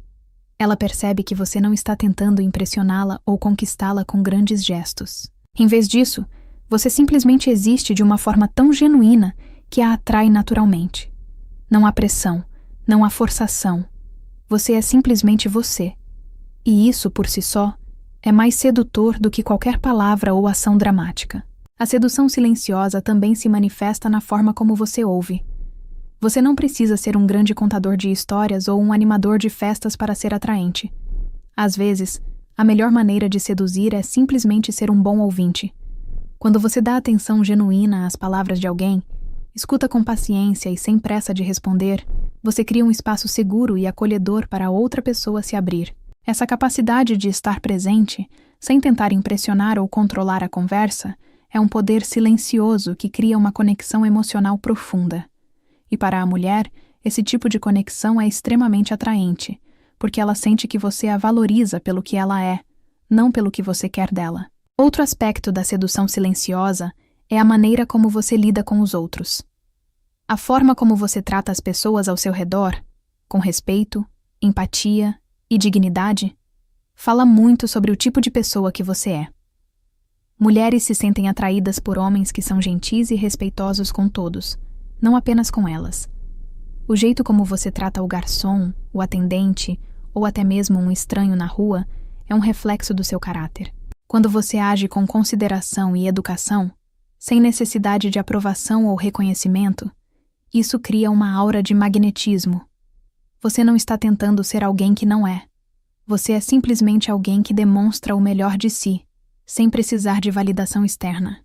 Ela percebe que você não está tentando impressioná-la ou conquistá-la com grandes gestos. Em vez disso, você simplesmente existe de uma forma tão genuína que a atrai naturalmente. Não há pressão, não há forçação. Você é simplesmente você. E isso, por si só, é mais sedutor do que qualquer palavra ou ação dramática. A sedução silenciosa também se manifesta na forma como você ouve. Você não precisa ser um grande contador de histórias ou um animador de festas para ser atraente. Às vezes, a melhor maneira de seduzir é simplesmente ser um bom ouvinte. Quando você dá atenção genuína às palavras de alguém, escuta com paciência e sem pressa de responder, você cria um espaço seguro e acolhedor para outra pessoa se abrir. Essa capacidade de estar presente, sem tentar impressionar ou controlar a conversa, é um poder silencioso que cria uma conexão emocional profunda. E para a mulher, esse tipo de conexão é extremamente atraente, porque ela sente que você a valoriza pelo que ela é, não pelo que você quer dela. Outro aspecto da sedução silenciosa é a maneira como você lida com os outros. A forma como você trata as pessoas ao seu redor, com respeito, empatia e dignidade, fala muito sobre o tipo de pessoa que você é. Mulheres se sentem atraídas por homens que são gentis e respeitosos com todos, não apenas com elas. O jeito como você trata o garçom, o atendente ou até mesmo um estranho na rua é um reflexo do seu caráter. Quando você age com consideração e educação, sem necessidade de aprovação ou reconhecimento, isso cria uma aura de magnetismo. Você não está tentando ser alguém que não é. Você é simplesmente alguém que demonstra o melhor de si, sem precisar de validação externa.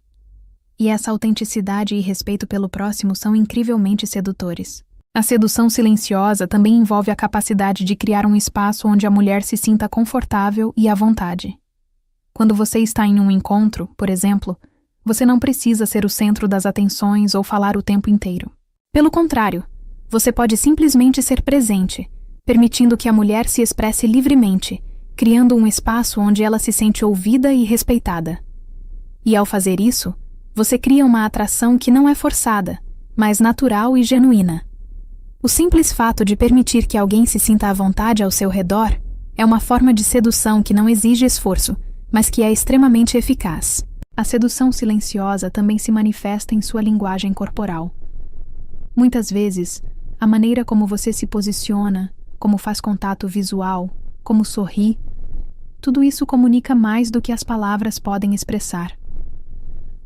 E essa autenticidade e respeito pelo próximo são incrivelmente sedutores. A sedução silenciosa também envolve a capacidade de criar um espaço onde a mulher se sinta confortável e à vontade. Quando você está em um encontro, por exemplo, você não precisa ser o centro das atenções ou falar o tempo inteiro. Pelo contrário, você pode simplesmente ser presente, permitindo que a mulher se expresse livremente, criando um espaço onde ela se sente ouvida e respeitada. E ao fazer isso, você cria uma atração que não é forçada, mas natural e genuína. O simples fato de permitir que alguém se sinta à vontade ao seu redor é uma forma de sedução que não exige esforço, mas que é extremamente eficaz. A sedução silenciosa também se manifesta em sua linguagem corporal. Muitas vezes, a maneira como você se posiciona, como faz contato visual, como sorri, tudo isso comunica mais do que as palavras podem expressar.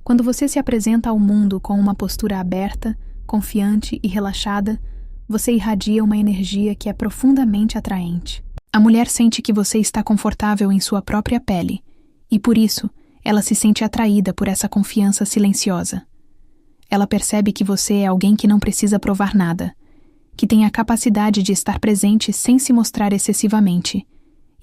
Quando você se apresenta ao mundo com uma postura aberta, confiante e relaxada, você irradia uma energia que é profundamente atraente. A mulher sente que você está confortável em sua própria pele, e por isso, ela se sente atraída por essa confiança silenciosa. Ela percebe que você é alguém que não precisa provar nada, que tem a capacidade de estar presente sem se mostrar excessivamente,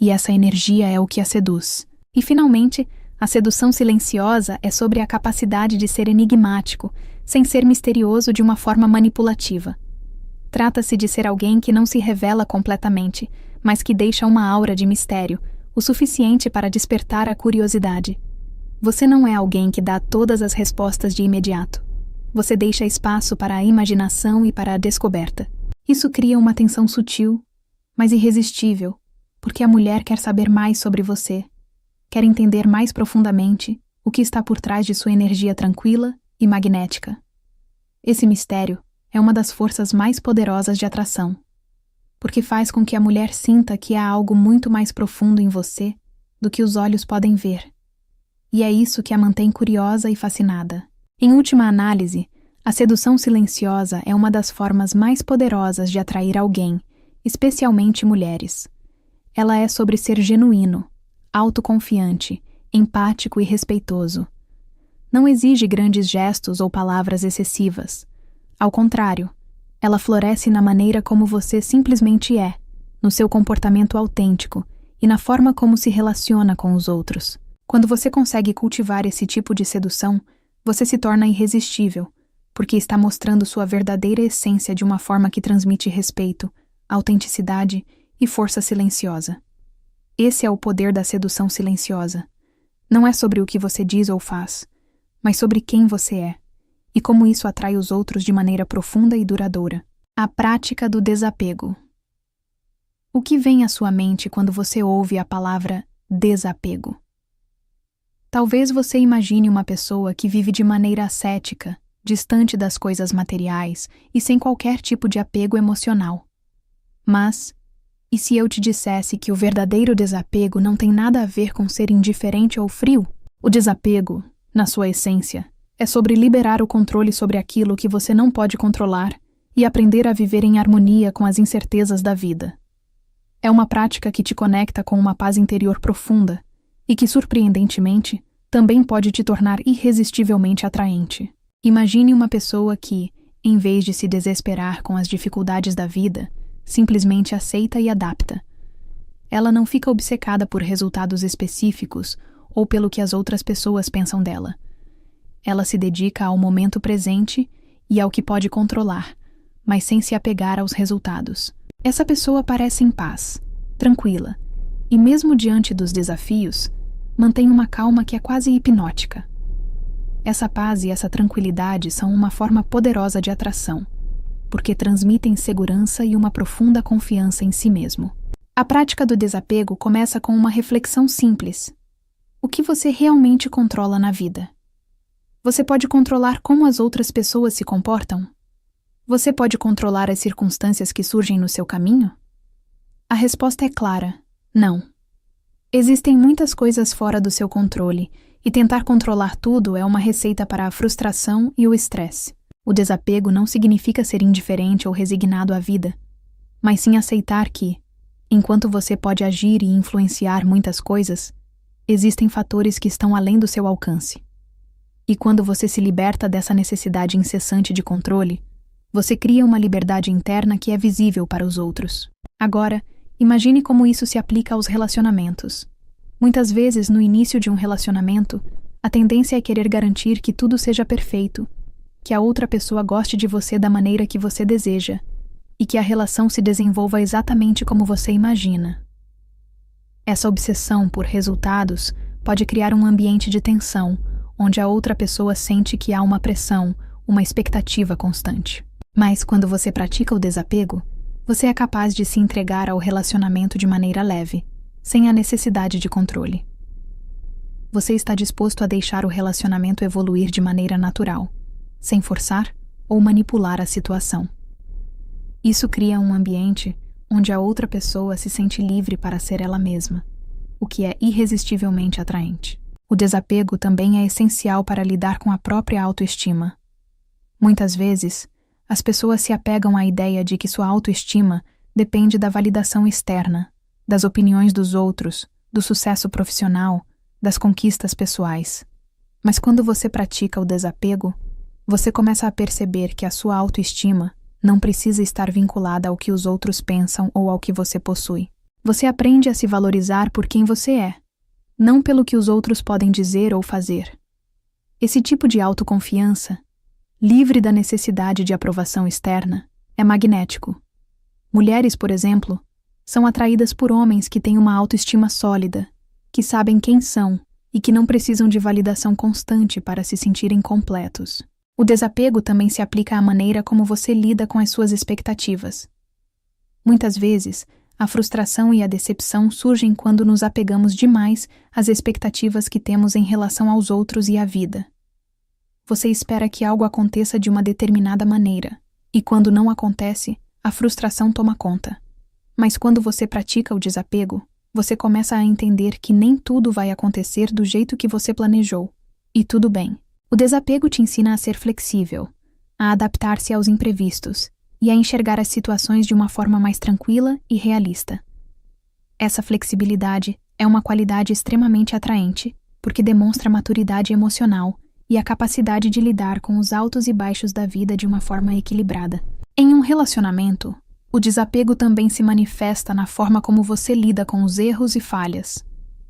e essa energia é o que a seduz. E finalmente, a sedução silenciosa é sobre a capacidade de ser enigmático, sem ser misterioso de uma forma manipulativa. Trata-se de ser alguém que não se revela completamente, mas que deixa uma aura de mistério, o suficiente para despertar a curiosidade. Você não é alguém que dá todas as respostas de imediato. Você deixa espaço para a imaginação e para a descoberta. Isso cria uma tensão sutil, mas irresistível, porque a mulher quer saber mais sobre você. Quer entender mais profundamente o que está por trás de sua energia tranquila e magnética. Esse mistério é uma das forças mais poderosas de atração, porque faz com que a mulher sinta que há algo muito mais profundo em você do que os olhos podem ver. E é isso que a mantém curiosa e fascinada. Em última análise, a sedução silenciosa é uma das formas mais poderosas de atrair alguém, especialmente mulheres. Ela é sobre ser genuíno, autoconfiante, empático e respeitoso. não exige grandes gestos ou palavras excessivas. Ao contrário, ela floresce na maneira como você simplesmente é, no seu comportamento autêntico e na forma como se relaciona com os outros. Quando você consegue cultivar esse tipo de sedução, você se torna irresistível, porque está mostrando sua verdadeira essência de uma forma que transmite respeito, autenticidade e força silenciosa. Esse é o poder da sedução silenciosa. Não é sobre o que você diz ou faz, mas sobre quem você é, e como isso atrai os outros de maneira profunda e duradoura. A prática do desapego. O que vem à sua mente quando você ouve a palavra desapego? Talvez você imagine uma pessoa que vive de maneira ascética, distante das coisas materiais e sem qualquer tipo de apego emocional. Mas, e se eu te dissesse que o verdadeiro desapego não tem nada a ver com ser indiferente ou frio? O desapego, na sua essência, é sobre liberar o controle sobre aquilo que você não pode controlar e aprender a viver em harmonia com as incertezas da vida. É uma prática que te conecta com uma paz interior profunda e que, surpreendentemente, também pode te tornar irresistivelmente atraente. Imagine uma pessoa que, em vez de se desesperar com as dificuldades da vida, simplesmente aceita e adapta. Ela não fica obcecada por resultados específicos ou pelo que as outras pessoas pensam dela. Ela se dedica ao momento presente e ao que pode controlar, mas sem se apegar aos resultados. Essa pessoa parece em paz, tranquila, e mesmo diante dos desafios, mantém uma calma que é quase hipnótica. Essa paz e essa tranquilidade são uma forma poderosa de atração, porque transmitem segurança e uma profunda confiança em si mesmo. A prática do desapego começa com uma reflexão simples. O que você realmente controla na vida? Você pode controlar como as outras pessoas se comportam? Você pode controlar as circunstâncias que surgem no seu caminho? A resposta é clara: não. Existem muitas coisas fora do seu controle, e tentar controlar tudo é uma receita para a frustração e o estresse. O desapego não significa ser indiferente ou resignado à vida, mas sim aceitar que, enquanto você pode agir e influenciar muitas coisas, existem fatores que estão além do seu alcance. E quando você se liberta dessa necessidade incessante de controle, você cria uma liberdade interna que é visível para os outros. Agora, imagine como isso se aplica aos relacionamentos. Muitas vezes, no início de um relacionamento, a tendência é querer garantir que tudo seja perfeito, que a outra pessoa goste de você da maneira que você deseja, e que a relação se desenvolva exatamente como você imagina. Essa obsessão por resultados pode criar um ambiente de tensão, onde a outra pessoa sente que há uma pressão, uma expectativa constante. Mas quando você pratica o desapego, você é capaz de se entregar ao relacionamento de maneira leve, sem a necessidade de controle. Você está disposto a deixar o relacionamento evoluir de maneira natural, sem forçar ou manipular a situação. Isso cria um ambiente onde a outra pessoa se sente livre para ser ela mesma, o que é irresistivelmente atraente. O desapego também é essencial para lidar com a própria autoestima. Muitas vezes, as pessoas se apegam à ideia de que sua autoestima depende da validação externa, das opiniões dos outros, do sucesso profissional, das conquistas pessoais. Mas quando você pratica o desapego, você começa a perceber que a sua autoestima não precisa estar vinculada ao que os outros pensam ou ao que você possui. Você aprende a se valorizar por quem você é, não pelo que os outros podem dizer ou fazer. Esse tipo de autoconfiança, livre da necessidade de aprovação externa, é magnético. Mulheres, por exemplo, são atraídas por homens que têm uma autoestima sólida, que sabem quem são e que não precisam de validação constante para se sentirem completos. O desapego também se aplica à maneira como você lida com as suas expectativas. Muitas vezes, a frustração e a decepção surgem quando nos apegamos demais às expectativas que temos em relação aos outros e à vida. Você espera que algo aconteça de uma determinada maneira, e quando não acontece, a frustração toma conta. Mas quando você pratica o desapego, você começa a entender que nem tudo vai acontecer do jeito que você planejou. E tudo bem. O desapego te ensina a ser flexível, a adaptar-se aos imprevistos e a enxergar as situações de uma forma mais tranquila e realista. Essa flexibilidade é uma qualidade extremamente atraente, porque demonstra maturidade emocional e a capacidade de lidar com os altos e baixos da vida de uma forma equilibrada. Em um relacionamento, o desapego também se manifesta na forma como você lida com os erros e falhas.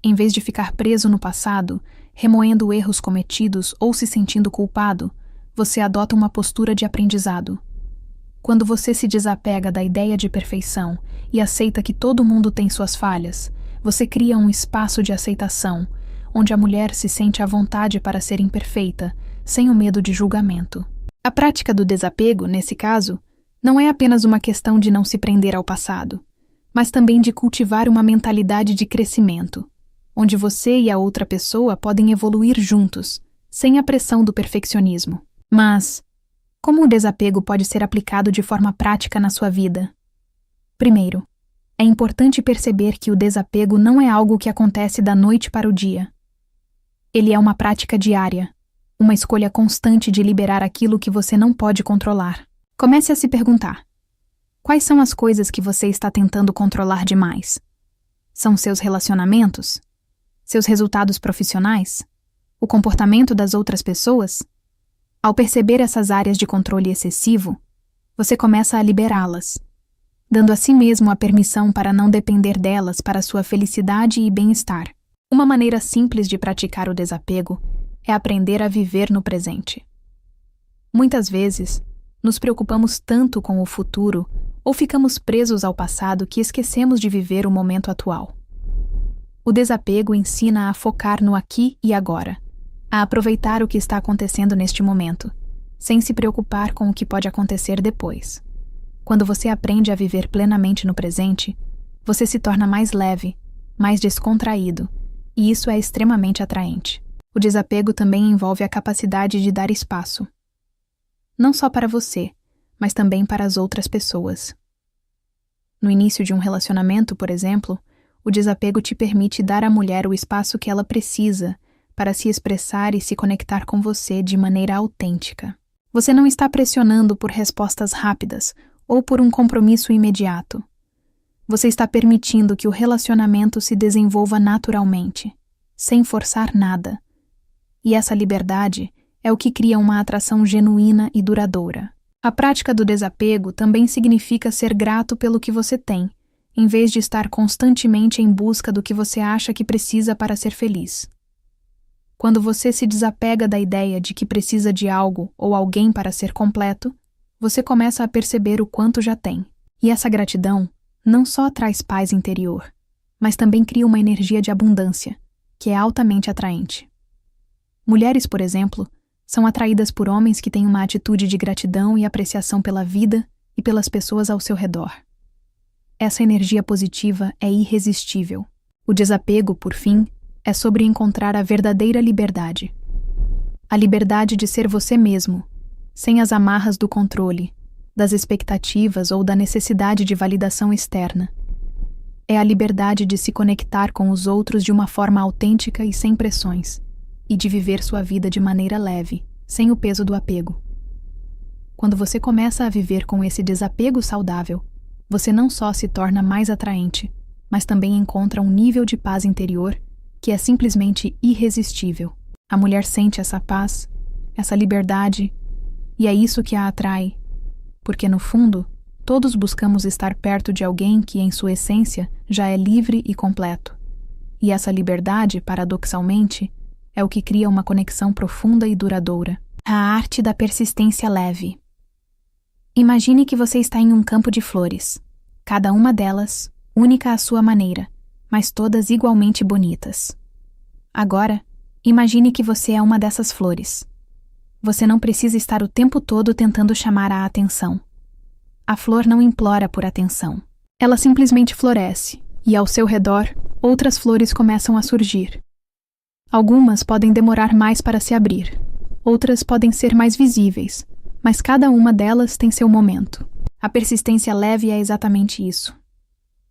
Em vez de ficar preso no passado, remoendo erros cometidos ou se sentindo culpado, você adota uma postura de aprendizado. Quando você se desapega da ideia de perfeição e aceita que todo mundo tem suas falhas, você cria um espaço de aceitação, onde a mulher se sente à vontade para ser imperfeita, sem o medo de julgamento. A prática do desapego, nesse caso, não é apenas uma questão de não se prender ao passado, mas também de cultivar uma mentalidade de crescimento, onde você e a outra pessoa podem evoluir juntos, sem a pressão do perfeccionismo. Mas, como o desapego pode ser aplicado de forma prática na sua vida? Primeiro, é importante perceber que o desapego não é algo que acontece da noite para o dia. Ele é uma prática diária, uma escolha constante de liberar aquilo que você não pode controlar. Comece a se perguntar: quais são as coisas que você está tentando controlar demais? São seus relacionamentos? Seus resultados profissionais? O comportamento das outras pessoas? Ao perceber essas áreas de controle excessivo, você começa a liberá-las, dando a si mesmo a permissão para não depender delas para sua felicidade e bem-estar. Uma maneira simples de praticar o desapego é aprender a viver no presente. Muitas vezes, nos preocupamos tanto com o futuro ou ficamos presos ao passado que esquecemos de viver o momento atual. O desapego ensina a focar no aqui e agora, a aproveitar o que está acontecendo neste momento, sem se preocupar com o que pode acontecer depois. Quando você aprende a viver plenamente no presente, você se torna mais leve, mais descontraído, e isso é extremamente atraente. O desapego também envolve a capacidade de dar espaço, não só para você, mas também para as outras pessoas. No início de um relacionamento, por exemplo, o desapego te permite dar à mulher o espaço que ela precisa para se expressar e se conectar com você de maneira autêntica. Você não está pressionando por respostas rápidas ou por um compromisso imediato. Você está permitindo que o relacionamento se desenvolva naturalmente, sem forçar nada. E essa liberdade é o que cria uma atração genuína e duradoura. A prática do desapego também significa ser grato pelo que você tem, em vez de estar constantemente em busca do que você acha que precisa para ser feliz. Quando você se desapega da ideia de que precisa de algo ou alguém para ser completo, você começa a perceber o quanto já tem. E essa gratidão não só traz paz interior, mas também cria uma energia de abundância, que é altamente atraente. Mulheres, por exemplo, são atraídas por homens que têm uma atitude de gratidão e apreciação pela vida e pelas pessoas ao seu redor. Essa energia positiva é irresistível. O desapego, por fim, é sobre encontrar a verdadeira liberdade. A liberdade de ser você mesmo, sem as amarras do controle, das expectativas ou da necessidade de validação externa. É a liberdade de se conectar com os outros de uma forma autêntica e sem pressões, e de viver sua vida de maneira leve, sem o peso do apego. Quando você começa a viver com esse desapego saudável, você não só se torna mais atraente, mas também encontra um nível de paz interior que é simplesmente irresistível. A mulher sente essa paz, essa liberdade, e é isso que a atrai, porque no fundo, todos buscamos estar perto de alguém que, em sua essência, já é livre e completo. E essa liberdade, paradoxalmente, é o que cria uma conexão profunda e duradoura. A arte da persistência leve. Imagine que você está em um campo de flores, cada uma delas única à sua maneira, mas todas igualmente bonitas. Agora, imagine que você é uma dessas flores. Você não precisa estar o tempo todo tentando chamar a atenção. A flor não implora por atenção. Ela simplesmente floresce, e ao seu redor, outras flores começam a surgir. Algumas podem demorar mais para se abrir, outras podem ser mais visíveis, mas cada uma delas tem seu momento. A persistência leve é exatamente isso.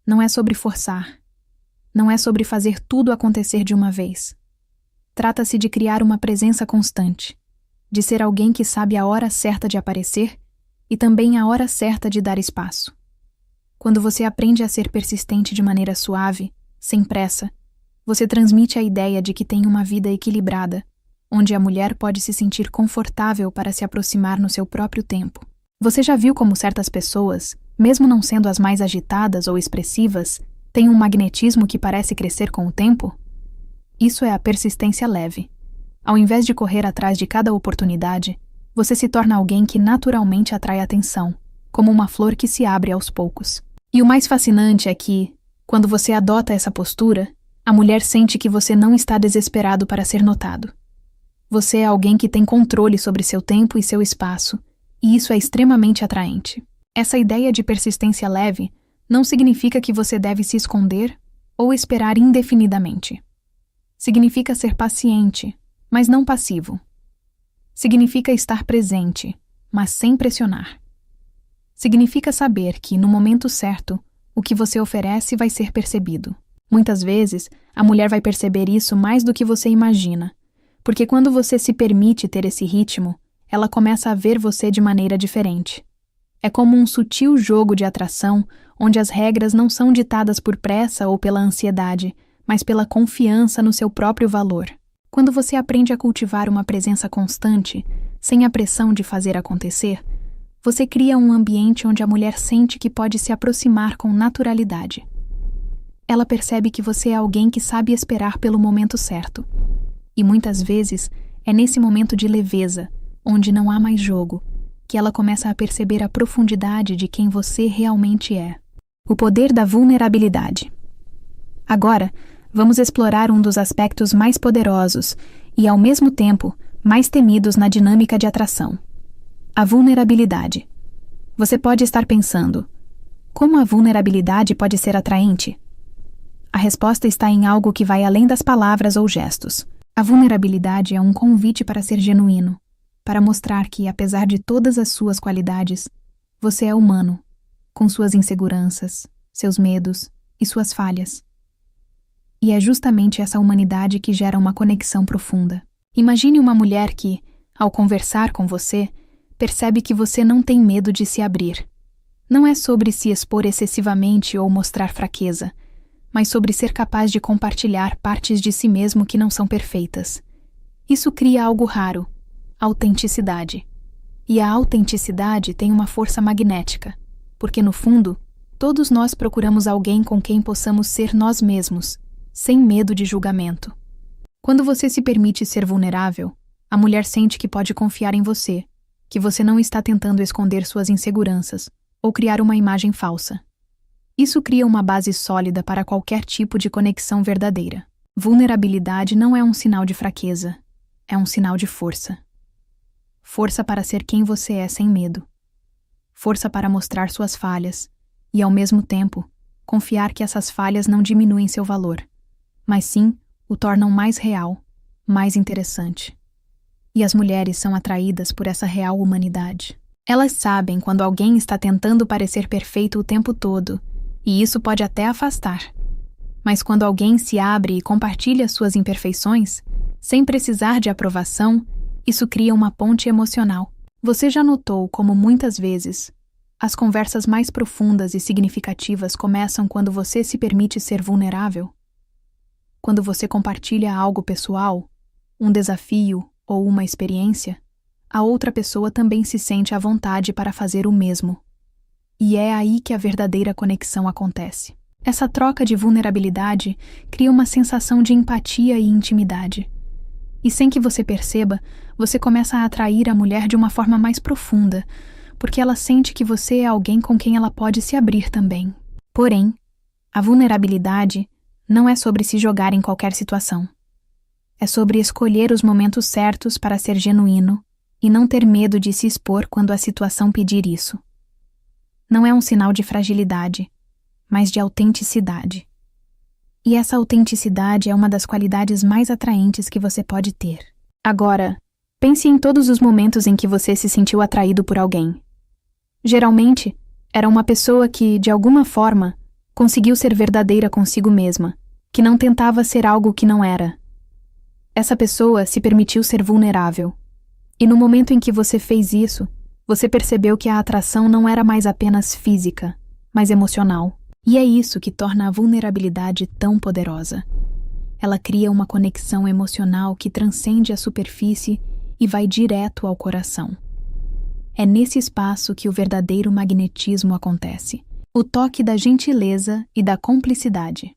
Não é sobre forçar. Não é sobre fazer tudo acontecer de uma vez. Trata-se de criar uma presença constante, de ser alguém que sabe a hora certa de aparecer e também a hora certa de dar espaço. Quando você aprende a ser persistente de maneira suave, sem pressa, você transmite a ideia de que tem uma vida equilibrada, onde a mulher pode se sentir confortável para se aproximar no seu próprio tempo. Você já viu como certas pessoas, mesmo não sendo as mais agitadas ou expressivas, têm um magnetismo que parece crescer com o tempo? Isso é a persistência leve. Ao invés de correr atrás de cada oportunidade, você se torna alguém que naturalmente atrai atenção, como uma flor que se abre aos poucos. E o mais fascinante é que, quando você adota essa postura, a mulher sente que você não está desesperado para ser notado. Você é alguém que tem controle sobre seu tempo e seu espaço, e isso é extremamente atraente. Essa ideia de persistência leve não significa que você deve se esconder ou esperar indefinidamente. Significa ser paciente, mas não passivo. Significa estar presente, mas sem pressionar. Significa saber que, no momento certo, o que você oferece vai ser percebido. Muitas vezes, a mulher vai perceber isso mais do que você imagina, porque quando você se permite ter esse ritmo, ela começa a ver você de maneira diferente. É como um sutil jogo de atração, onde as regras não são ditadas por pressa ou pela ansiedade, mas pela confiança no seu próprio valor. Quando você aprende a cultivar uma presença constante, sem a pressão de fazer acontecer, você cria um ambiente onde a mulher sente que pode se aproximar com naturalidade. Ela percebe que você é alguém que sabe esperar pelo momento certo. E muitas vezes, é nesse momento de leveza, onde não há mais jogo, que ela começa a perceber a profundidade de quem você realmente é. O poder da vulnerabilidade. Agora, vamos explorar um dos aspectos mais poderosos e, ao mesmo tempo, mais temidos na dinâmica de atração. A vulnerabilidade. Você pode estar pensando, como a vulnerabilidade pode ser atraente? A resposta está em algo que vai além das palavras ou gestos. A vulnerabilidade é um convite para ser genuíno, para mostrar que, apesar de todas as suas qualidades, você é humano, com suas inseguranças, seus medos e suas falhas. E é justamente essa humanidade que gera uma conexão profunda. Imagine uma mulher que, ao conversar com você, percebe que você não tem medo de se abrir. Não é sobre se expor excessivamente ou mostrar fraqueza, mas sobre ser capaz de compartilhar partes de si mesmo que não são perfeitas. Isso cria algo raro, autenticidade. E a autenticidade tem uma força magnética, porque no fundo, todos nós procuramos alguém com quem possamos ser nós mesmos, sem medo de julgamento. Quando você se permite ser vulnerável, a mulher sente que pode confiar em você, que você não está tentando esconder suas inseguranças ou criar uma imagem falsa. Isso cria uma base sólida para qualquer tipo de conexão verdadeira. Vulnerabilidade não é um sinal de fraqueza, é um sinal de força. Força para ser quem você é sem medo. Força para mostrar suas falhas e, ao mesmo tempo, confiar que essas falhas não diminuem seu valor, mas sim o tornam mais real, mais interessante. E as mulheres são atraídas por essa real humanidade. Elas sabem quando alguém está tentando parecer perfeito o tempo todo, e isso pode até afastar. Mas quando alguém se abre e compartilha suas imperfeições, sem precisar de aprovação, isso cria uma ponte emocional. Você já notou como muitas vezes as conversas mais profundas e significativas começam quando você se permite ser vulnerável? Quando você compartilha algo pessoal, um desafio ou uma experiência, a outra pessoa também se sente à vontade para fazer o mesmo. E é aí que a verdadeira conexão acontece. Essa troca de vulnerabilidade cria uma sensação de empatia e intimidade. E sem que você perceba, você começa a atrair a mulher de uma forma mais profunda, porque ela sente que você é alguém com quem ela pode se abrir também. Porém, a vulnerabilidade não é sobre se jogar em qualquer situação. É sobre escolher os momentos certos para ser genuíno e não ter medo de se expor quando a situação pedir isso. Não é um sinal de fragilidade, mas de autenticidade. E essa autenticidade é uma das qualidades mais atraentes que você pode ter. Agora, pense em todos os momentos em que você se sentiu atraído por alguém. Geralmente, era uma pessoa que, de alguma forma, conseguiu ser verdadeira consigo mesma, que não tentava ser algo que não era. Essa pessoa se permitiu ser vulnerável. E no momento em que você fez isso, você percebeu que a atração não era mais apenas física, mas emocional. E é isso que torna a vulnerabilidade tão poderosa. ela cria uma conexão emocional que transcende a superfície e vai direto ao coração. É nesse espaço que o verdadeiro magnetismo acontece, o toque da gentileza e da cumplicidade.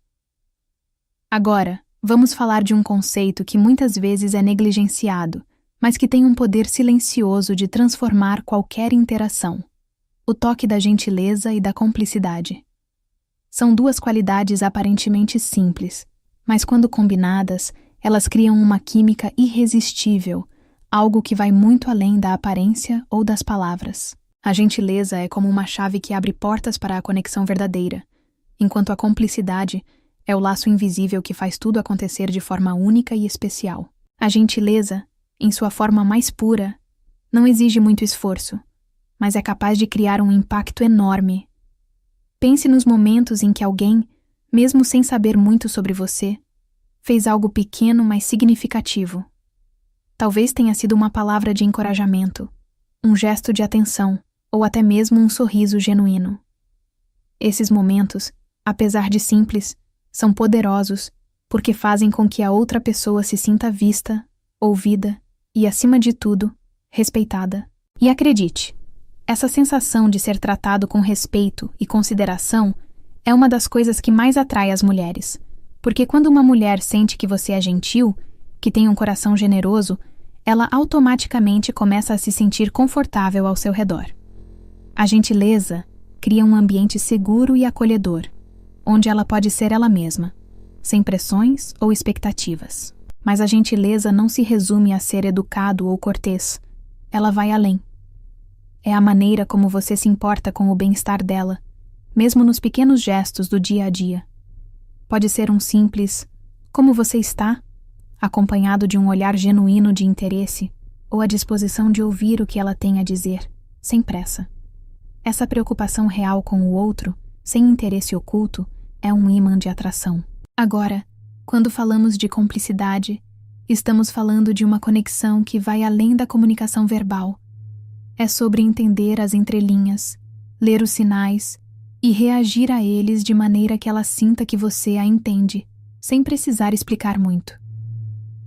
Agora, vamos falar de um conceito que muitas vezes é negligenciado, mas que tem um poder silencioso de transformar qualquer interação: o toque da gentileza e da cumplicidade. São duas qualidades aparentemente simples, mas quando combinadas, elas criam uma química irresistível, algo que vai muito além da aparência ou das palavras. A gentileza é como uma chave que abre portas para a conexão verdadeira, enquanto a cumplicidade é o laço invisível que faz tudo acontecer de forma única e especial. A gentileza, em sua forma mais pura, não exige muito esforço, mas é capaz de criar um impacto enorme. Pense nos momentos em que alguém, mesmo sem saber muito sobre você, fez algo pequeno, mas significativo. Talvez tenha sido uma palavra de encorajamento, um gesto de atenção, ou até mesmo um sorriso genuíno. Esses momentos, apesar de simples, são poderosos porque fazem com que a outra pessoa se sinta vista, ouvida e, acima de tudo, respeitada. E acredite, essa sensação de ser tratado com respeito e consideração é uma das coisas que mais atrai as mulheres, porque quando uma mulher sente que você é gentil, que tem um coração generoso, ela automaticamente começa a se sentir confortável ao seu redor. A gentileza cria um ambiente seguro e acolhedor, onde ela pode ser ela mesma, sem pressões ou expectativas. Mas a gentileza não se resume a ser educado ou cortês, ela vai além. É a maneira como você se importa com o bem-estar dela, mesmo nos pequenos gestos do dia a dia. Pode ser um simples "como você está?", acompanhado de um olhar genuíno de interesse ou a disposição de ouvir o que ela tem a dizer, sem pressa. Essa preocupação real com o outro, sem interesse oculto, é um ímã de atração. Agora, quando falamos de cumplicidade, estamos falando de uma conexão que vai além da comunicação verbal. É sobre entender as entrelinhas, ler os sinais e reagir a eles de maneira que ela sinta que você a entende, sem precisar explicar muito.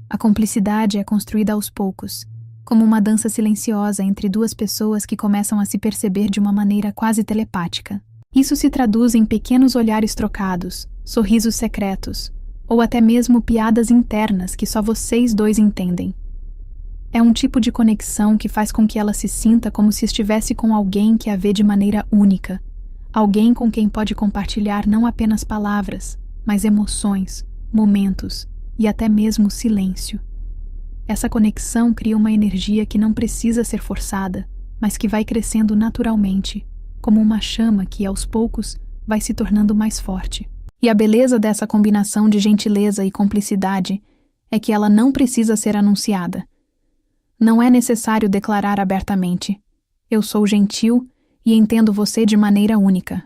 A cumplicidade é construída aos poucos, como uma dança silenciosa entre duas pessoas que começam a se perceber de uma maneira quase telepática. Isso se traduz em pequenos olhares trocados, sorrisos secretos, ou até mesmo piadas internas que só vocês dois entendem. É um tipo de conexão que faz com que ela se sinta como se estivesse com alguém que a vê de maneira única, alguém com quem pode compartilhar não apenas palavras, mas emoções, momentos e até mesmo silêncio. Essa conexão cria uma energia que não precisa ser forçada, mas que vai crescendo naturalmente, como uma chama que, aos poucos, vai se tornando mais forte. E a beleza dessa combinação de gentileza e cumplicidade é que ela não precisa ser anunciada. Não é necessário declarar abertamente: "Eu sou gentil e entendo você de maneira única."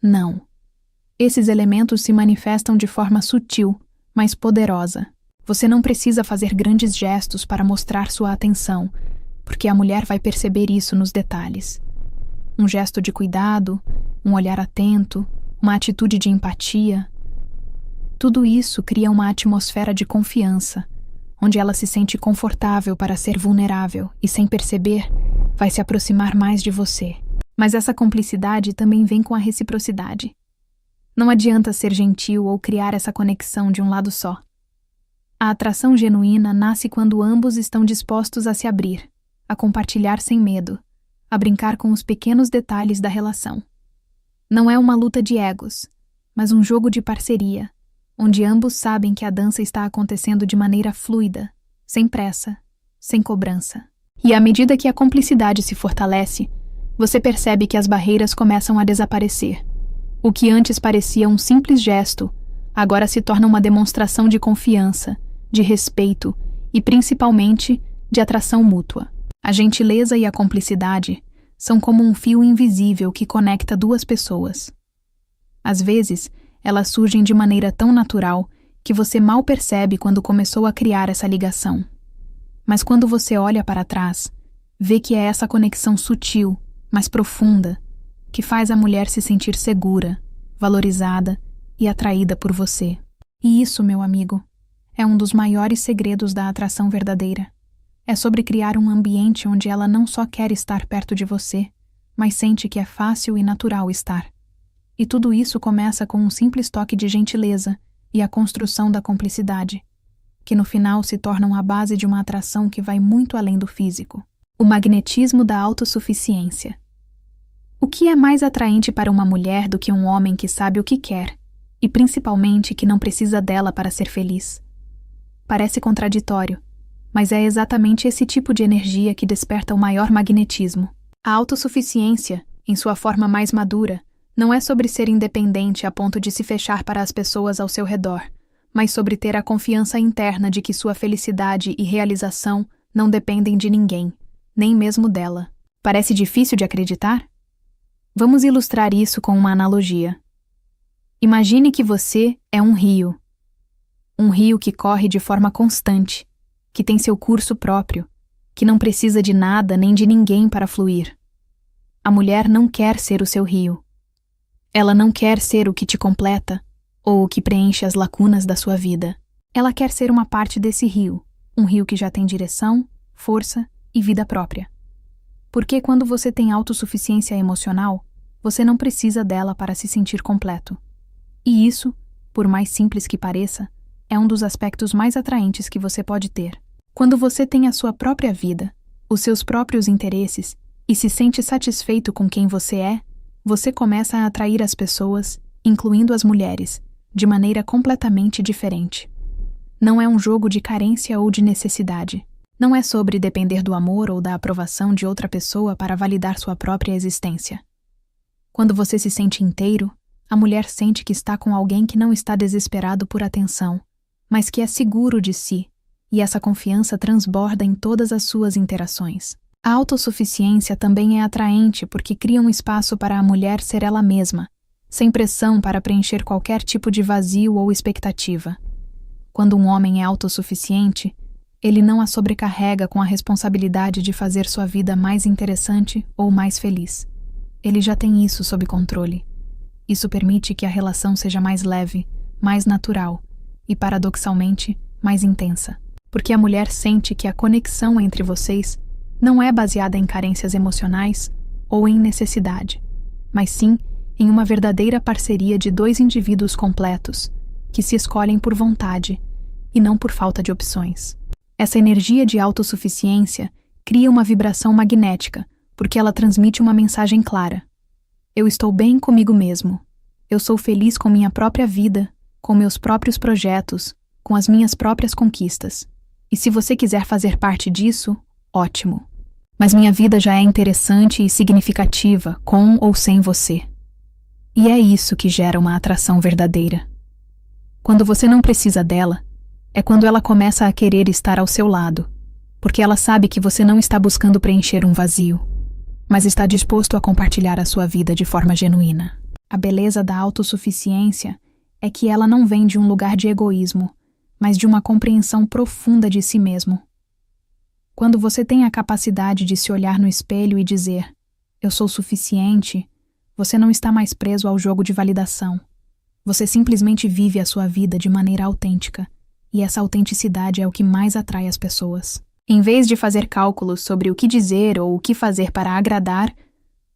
Não. Esses elementos se manifestam de forma sutil, mas poderosa. Você não precisa fazer grandes gestos para mostrar sua atenção, porque a mulher vai perceber isso nos detalhes. Um gesto de cuidado, um olhar atento, uma atitude de empatia. Tudo isso cria uma atmosfera de confiança, onde ela se sente confortável para ser vulnerável e, sem perceber, vai se aproximar mais de você. Mas essa cumplicidade também vem com a reciprocidade. Não adianta ser gentil ou criar essa conexão de um lado só. A atração genuína nasce quando ambos estão dispostos a se abrir, a compartilhar sem medo, a brincar com os pequenos detalhes da relação. Não é uma luta de egos, mas um jogo de parceria, onde ambos sabem que a dança está acontecendo de maneira fluida, sem pressa, sem cobrança. E à medida que a cumplicidade se fortalece, você percebe que as barreiras começam a desaparecer. O que antes parecia um simples gesto, agora se torna uma demonstração de confiança, de respeito e, principalmente, de atração mútua. A gentileza e a cumplicidade são como um fio invisível que conecta duas pessoas. Às vezes, elas surgem de maneira tão natural que você mal percebe quando começou a criar essa ligação. Mas quando você olha para trás, vê que é essa conexão sutil, mas profunda, que faz a mulher se sentir segura, valorizada e atraída por você. E isso, meu amigo, é um dos maiores segredos da atração verdadeira. É sobre criar um ambiente onde ela não só quer estar perto de você, mas sente que é fácil e natural estar. E tudo isso começa com um simples toque de gentileza e a construção da cumplicidade, que no final se tornam a base de uma atração que vai muito além do físico. O magnetismo da autossuficiência. O que é mais atraente para uma mulher do que um homem que sabe o que quer, e principalmente que não precisa dela para ser feliz? Parece contraditório, mas é exatamente esse tipo de energia que desperta o maior magnetismo. A autossuficiência, em sua forma mais madura, não é sobre ser independente a ponto de se fechar para as pessoas ao seu redor, mas sobre ter a confiança interna de que sua felicidade e realização não dependem de ninguém, nem mesmo dela. Parece difícil de acreditar? Vamos ilustrar isso com uma analogia. Imagine que você é um rio. Um rio que corre de forma constante, que tem seu curso próprio, que não precisa de nada nem de ninguém para fluir. A mulher não quer ser o seu rio. Ela não quer ser o que te completa ou o que preenche as lacunas da sua vida. Ela quer ser uma parte desse rio, um rio que já tem direção, força e vida própria. Porque quando você tem autossuficiência emocional, você não precisa dela para se sentir completo. E isso, por mais simples que pareça, é um dos aspectos mais atraentes que você pode ter. Quando você tem a sua própria vida, os seus próprios interesses e se sente satisfeito com quem você é, você começa a atrair as pessoas, incluindo as mulheres, de maneira completamente diferente. Não é um jogo de carência ou de necessidade. Não é sobre depender do amor ou da aprovação de outra pessoa para validar sua própria existência. Quando você se sente inteiro, a mulher sente que está com alguém que não está desesperado por atenção, mas que é seguro de si, e essa confiança transborda em todas as suas interações. A autossuficiência também é atraente porque cria um espaço para a mulher ser ela mesma, sem pressão para preencher qualquer tipo de vazio ou expectativa. Quando um homem é autossuficiente, ele não a sobrecarrega com a responsabilidade de fazer sua vida mais interessante ou mais feliz. Ele já tem isso sob controle. Isso permite que a relação seja mais leve, mais natural e, paradoxalmente, mais intensa. Porque a mulher sente que a conexão entre vocês não é baseada em carências emocionais ou em necessidade, mas sim em uma verdadeira parceria de dois indivíduos completos, que se escolhem por vontade e não por falta de opções. Essa energia de autossuficiência cria uma vibração magnética, porque ela transmite uma mensagem clara. Eu estou bem comigo mesmo. Eu sou feliz com minha própria vida, com meus próprios projetos, com as minhas próprias conquistas. E se você quiser fazer parte disso, ótimo. Mas minha vida já é interessante e significativa, com ou sem você. E é isso que gera uma atração verdadeira. Quando você não precisa dela, é quando ela começa a querer estar ao seu lado, porque ela sabe que você não está buscando preencher um vazio, mas está disposto a compartilhar a sua vida de forma genuína. A beleza da autossuficiência é que ela não vem de um lugar de egoísmo, mas de uma compreensão profunda de si mesmo. Quando você tem a capacidade de se olhar no espelho e dizer, eu sou suficiente, você não está mais preso ao jogo de validação. Você simplesmente vive a sua vida de maneira autêntica, e essa autenticidade é o que mais atrai as pessoas. Em vez de fazer cálculos sobre o que dizer ou o que fazer para agradar,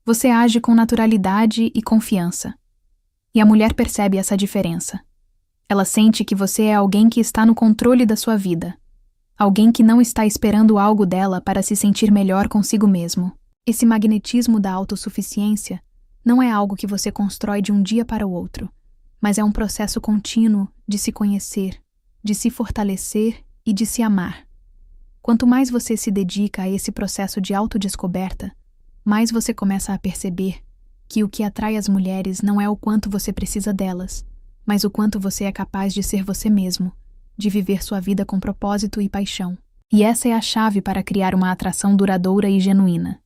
você age com naturalidade e confiança. E a mulher percebe essa diferença. Ela sente que você é alguém que está no controle da sua vida. Alguém que não está esperando algo dela para se sentir melhor consigo mesmo. Esse magnetismo da autossuficiência não é algo que você constrói de um dia para o outro, mas é um processo contínuo de se conhecer, de se fortalecer e de se amar. Quanto mais você se dedica a esse processo de autodescoberta, mais você começa a perceber que o que atrai as mulheres não é o quanto você precisa delas, mas o quanto você é capaz de ser você mesmo, de viver sua vida com propósito e paixão. E essa é a chave para criar uma atração duradoura e genuína.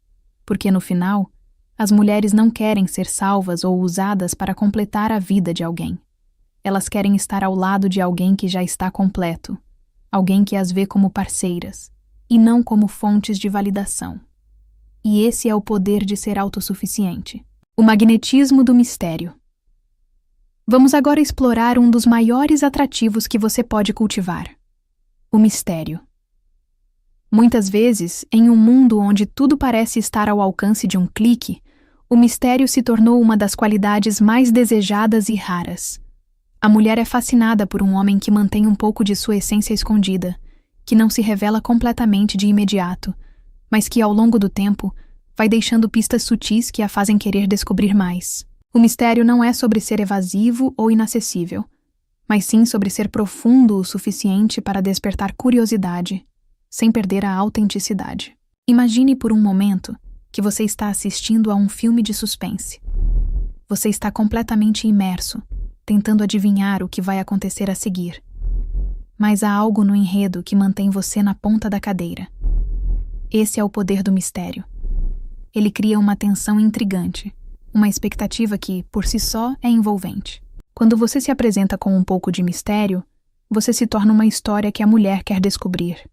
Porque no final, as mulheres não querem ser salvas ou usadas para completar a vida de alguém. Elas querem estar ao lado de alguém que já está completo, alguém que as vê como parceiras, e não como fontes de validação. E esse é o poder de ser autossuficiente. O magnetismo do mistério. Vamos agora explorar um dos maiores atrativos que você pode cultivar: o mistério. Muitas vezes, em um mundo onde tudo parece estar ao alcance de um clique, o mistério se tornou uma das qualidades mais desejadas e raras. A mulher é fascinada por um homem que mantém um pouco de sua essência escondida, que não se revela completamente de imediato, mas que, ao longo do tempo, vai deixando pistas sutis que a fazem querer descobrir mais. O mistério não é sobre ser evasivo ou inacessível, mas sim sobre ser profundo o suficiente para despertar curiosidade, sem perder a autenticidade. Imagine por um momento que você está assistindo a um filme de suspense. Você está completamente imerso, tentando adivinhar o que vai acontecer a seguir. Mas há algo no enredo que mantém você na ponta da cadeira. Esse é o poder do mistério. Ele cria uma tensão intrigante, uma expectativa que, por si só, é envolvente. Quando você se apresenta com um pouco de mistério, você se torna uma história que a mulher quer descobrir.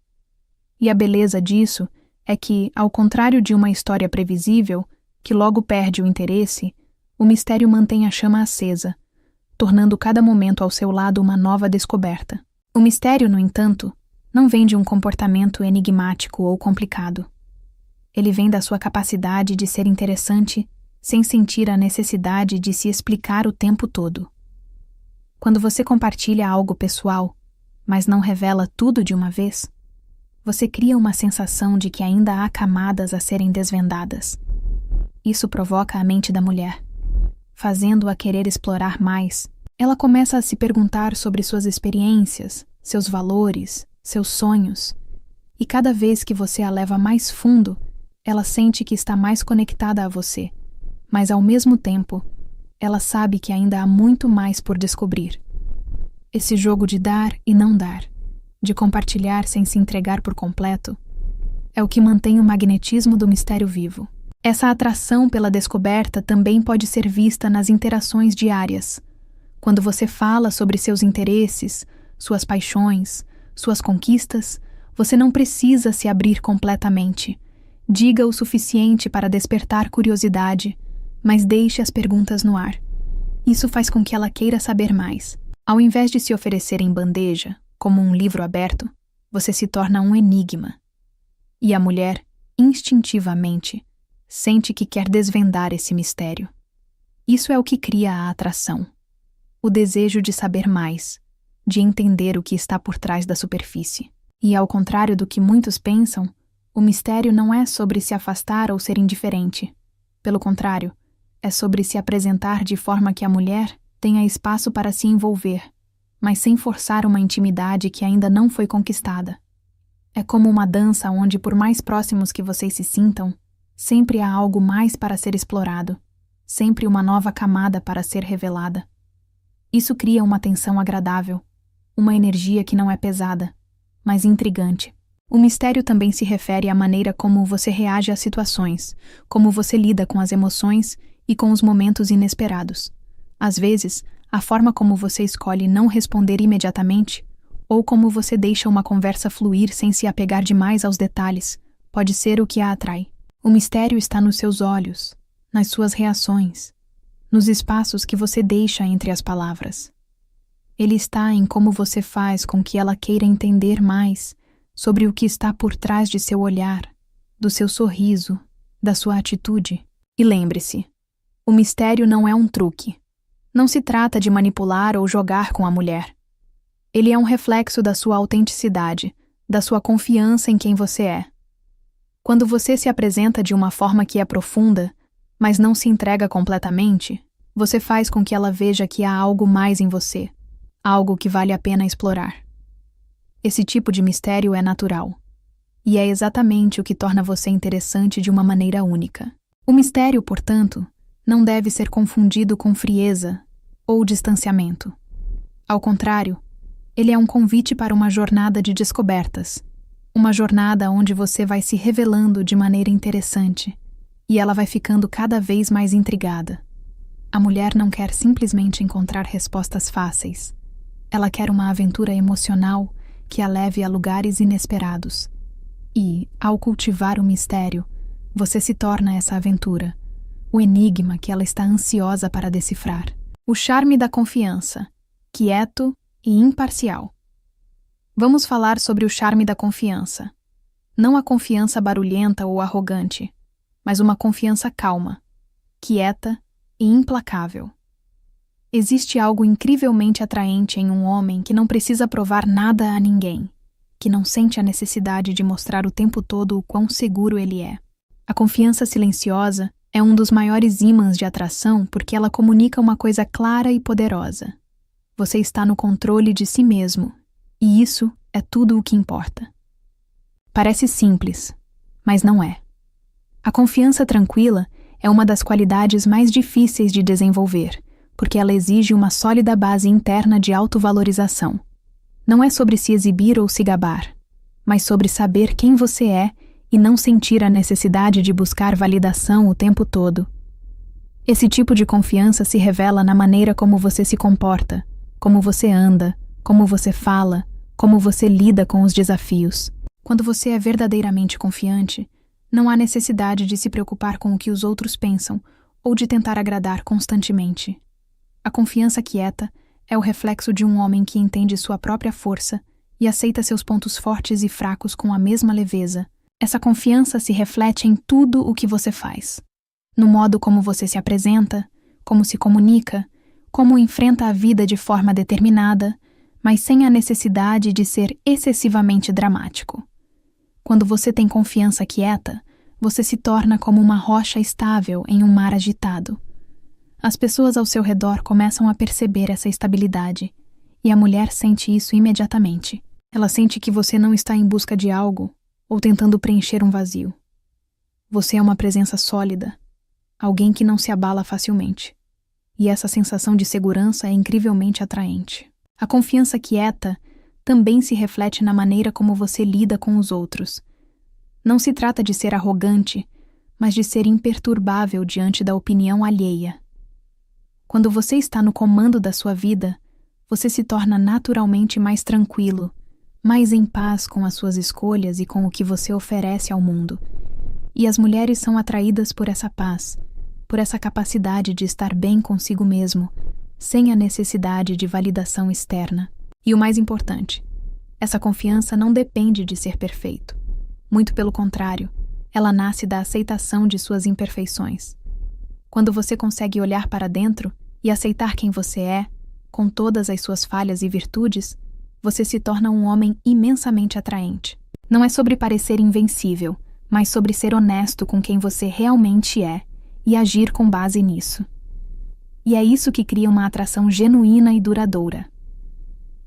E a beleza disso é que, ao contrário de uma história previsível, que logo perde o interesse, o mistério mantém a chama acesa, tornando cada momento ao seu lado uma nova descoberta. O mistério, no entanto, não vem de um comportamento enigmático ou complicado. Ele vem da sua capacidade de ser interessante sem sentir a necessidade de se explicar o tempo todo. Quando você compartilha algo pessoal, mas não revela tudo de uma vez, você cria uma sensação de que ainda há camadas a serem desvendadas. Isso provoca a mente da mulher, fazendo-a querer explorar mais. Ela começa a se perguntar sobre suas experiências, seus valores, seus sonhos, e cada vez que você a leva mais fundo, ela sente que está mais conectada a você, mas ao mesmo tempo, ela sabe que ainda há muito mais por descobrir. Esse jogo de dar e não dar, de compartilhar sem se entregar por completo, é o que mantém o magnetismo do mistério vivo. Essa atração pela descoberta também pode ser vista nas interações diárias. Quando você fala sobre seus interesses, suas paixões, suas conquistas, você não precisa se abrir completamente. Diga o suficiente para despertar curiosidade, mas deixe as perguntas no ar. Isso faz com que ela queira saber mais. Ao invés de se oferecer em bandeja, como um livro aberto, você se torna um enigma. E a mulher, instintivamente, sente que quer desvendar esse mistério. Isso é o que cria a atração. O desejo de saber mais, de entender o que está por trás da superfície. E ao contrário do que muitos pensam, o mistério não é sobre se afastar ou ser indiferente. Pelo contrário, é sobre se apresentar de forma que a mulher tenha espaço para se envolver, mas sem forçar uma intimidade que ainda não foi conquistada. É como uma dança onde, por mais próximos que vocês se sintam, sempre há algo mais para ser explorado, sempre uma nova camada para ser revelada. Isso cria uma tensão agradável, uma energia que não é pesada, mas intrigante. O mistério também se refere à maneira como você reage às situações, como você lida com as emoções e com os momentos inesperados. Às vezes, a forma como você escolhe não responder imediatamente, ou como você deixa uma conversa fluir sem se apegar demais aos detalhes, pode ser o que a atrai. O mistério está nos seus olhos, nas suas reações, nos espaços que você deixa entre as palavras. Ele está em como você faz com que ela queira entender mais sobre o que está por trás de seu olhar, do seu sorriso, da sua atitude. E lembre-se, o mistério não é um truque. Não se trata de manipular ou jogar com a mulher. Ele é um reflexo da sua autenticidade, da sua confiança em quem você é. Quando você se apresenta de uma forma que é profunda, mas não se entrega completamente, você faz com que ela veja que há algo mais em você, algo que vale a pena explorar. Esse tipo de mistério é natural, e é exatamente o que torna você interessante de uma maneira única. O mistério, portanto, não deve ser confundido com frieza ou distanciamento. Ao contrário, ele é um convite para uma jornada de descobertas, uma jornada onde você vai se revelando de maneira interessante, e ela vai ficando cada vez mais intrigada. A mulher não quer simplesmente encontrar respostas fáceis. Ela quer uma aventura emocional que a leve a lugares inesperados. E, ao cultivar o mistério, você se torna essa aventura, o enigma que ela está ansiosa para decifrar. O charme da confiança, quieto e imparcial. Vamos falar sobre o charme da confiança. Não a confiança barulhenta ou arrogante, mas uma confiança calma, quieta e implacável. Existe algo incrivelmente atraente em um homem que não precisa provar nada a ninguém, que não sente a necessidade de mostrar o tempo todo o quão seguro ele é. A confiança silenciosa é um dos maiores ímãs de atração porque ela comunica uma coisa clara e poderosa. Você está no controle de si mesmo, e isso é tudo o que importa. Parece simples, mas não é. A confiança tranquila é uma das qualidades mais difíceis de desenvolver, porque ela exige uma sólida base interna de autovalorização. Não é sobre se exibir ou se gabar, mas sobre saber quem você é e não sentir a necessidade de buscar validação o tempo todo. Esse tipo de confiança se revela na maneira como você se comporta, como você anda, como você fala, como você lida com os desafios. Quando você é verdadeiramente confiante, não há necessidade de se preocupar com o que os outros pensam ou de tentar agradar constantemente. A confiança quieta é o reflexo de um homem que entende sua própria força e aceita seus pontos fortes e fracos com a mesma leveza. Essa confiança se reflete em tudo o que você faz. No modo como você se apresenta, como se comunica, como enfrenta a vida de forma determinada, mas sem a necessidade de ser excessivamente dramático. Quando você tem confiança quieta, você se torna como uma rocha estável em um mar agitado. As pessoas ao seu redor começam a perceber essa estabilidade, e a mulher sente isso imediatamente. Ela sente que você não está em busca de algo ou tentando preencher um vazio. Você é uma presença sólida, alguém que não se abala facilmente. E essa sensação de segurança é incrivelmente atraente. A confiança quieta também se reflete na maneira como você lida com os outros. Não se trata de ser arrogante, mas de ser imperturbável diante da opinião alheia. Quando você está no comando da sua vida, você se torna naturalmente mais tranquilo, mais em paz com as suas escolhas e com o que você oferece ao mundo. E as mulheres são atraídas por essa paz, por essa capacidade de estar bem consigo mesmo, sem a necessidade de validação externa. E o mais importante, essa confiança não depende de ser perfeito. Muito pelo contrário, ela nasce da aceitação de suas imperfeições. Quando você consegue olhar para dentro e aceitar quem você é, com todas as suas falhas e virtudes, você se torna um homem imensamente atraente. Não é sobre parecer invencível, mas sobre ser honesto com quem você realmente é e agir com base nisso. E é isso que cria uma atração genuína e duradoura.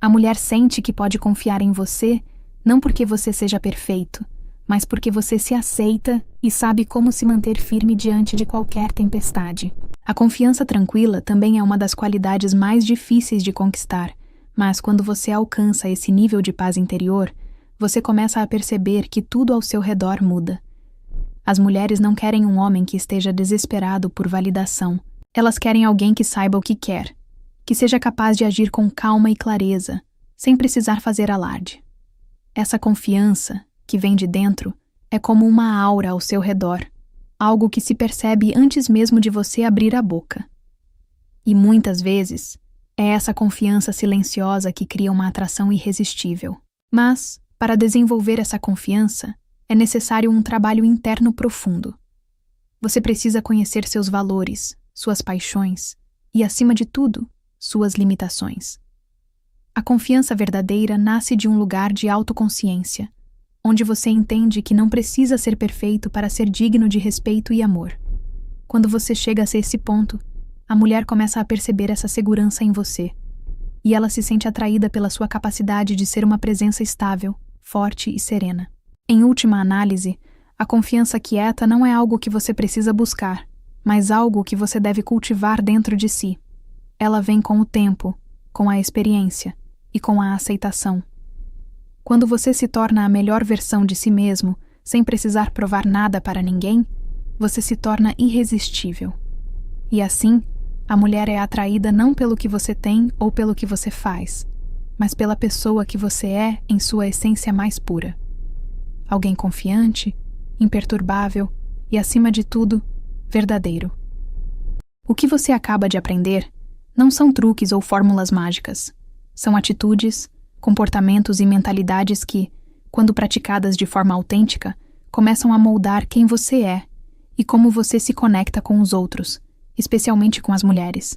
A mulher sente que pode confiar em você, não porque você seja perfeito, mas porque você se aceita e sabe como se manter firme diante de qualquer tempestade. A confiança tranquila também é uma das qualidades mais difíceis de conquistar, mas quando você alcança esse nível de paz interior, você começa a perceber que tudo ao seu redor muda. As mulheres não querem um homem que esteja desesperado por validação. Elas querem alguém que saiba o que quer, que seja capaz de agir com calma e clareza, sem precisar fazer alarde. Essa confiança, que vem de dentro, é como uma aura ao seu redor, algo que se percebe antes mesmo de você abrir a boca. E muitas vezes, é essa confiança silenciosa que cria uma atração irresistível. Mas, para desenvolver essa confiança, é necessário um trabalho interno profundo. Você precisa conhecer seus valores, suas paixões e, acima de tudo, suas limitações. A confiança verdadeira nasce de um lugar de autoconsciência, onde você entende que não precisa ser perfeito para ser digno de respeito e amor. Quando você chega a esse ponto, a mulher começa a perceber essa segurança em você, e ela se sente atraída pela sua capacidade de ser uma presença estável, forte e serena. Em última análise, a confiança quieta não é algo que você precisa buscar, mas algo que você deve cultivar dentro de si. Ela vem com o tempo, com a experiência e com a aceitação. Quando você se torna a melhor versão de si mesmo, sem precisar provar nada para ninguém, você se torna irresistível. E assim, a mulher é atraída não pelo que você tem ou pelo que você faz, mas pela pessoa que você é em sua essência mais pura. Alguém confiante, imperturbável e, acima de tudo, verdadeiro. O que você acaba de aprender Não são truques ou fórmulas mágicas. São atitudes, comportamentos e mentalidades que, quando praticadas de forma autêntica, começam a moldar quem você é e como você se conecta com os outros, especialmente com as mulheres.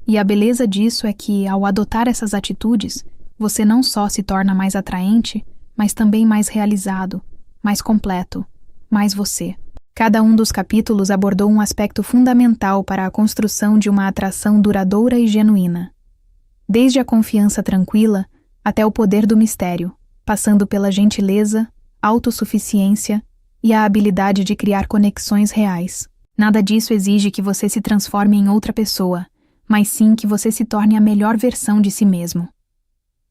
E a beleza disso é que, ao adotar essas atitudes, você não só se torna mais atraente, mas também mais realizado, mais completo, mais você. Cada um dos capítulos abordou um aspecto fundamental para a construção de uma atração duradoura e genuína. Desde a confiança tranquila até o poder do mistério, passando pela gentileza, autossuficiência e a habilidade de criar conexões reais. Nada disso exige que você se transforme em outra pessoa, mas sim que você se torne a melhor versão de si mesmo.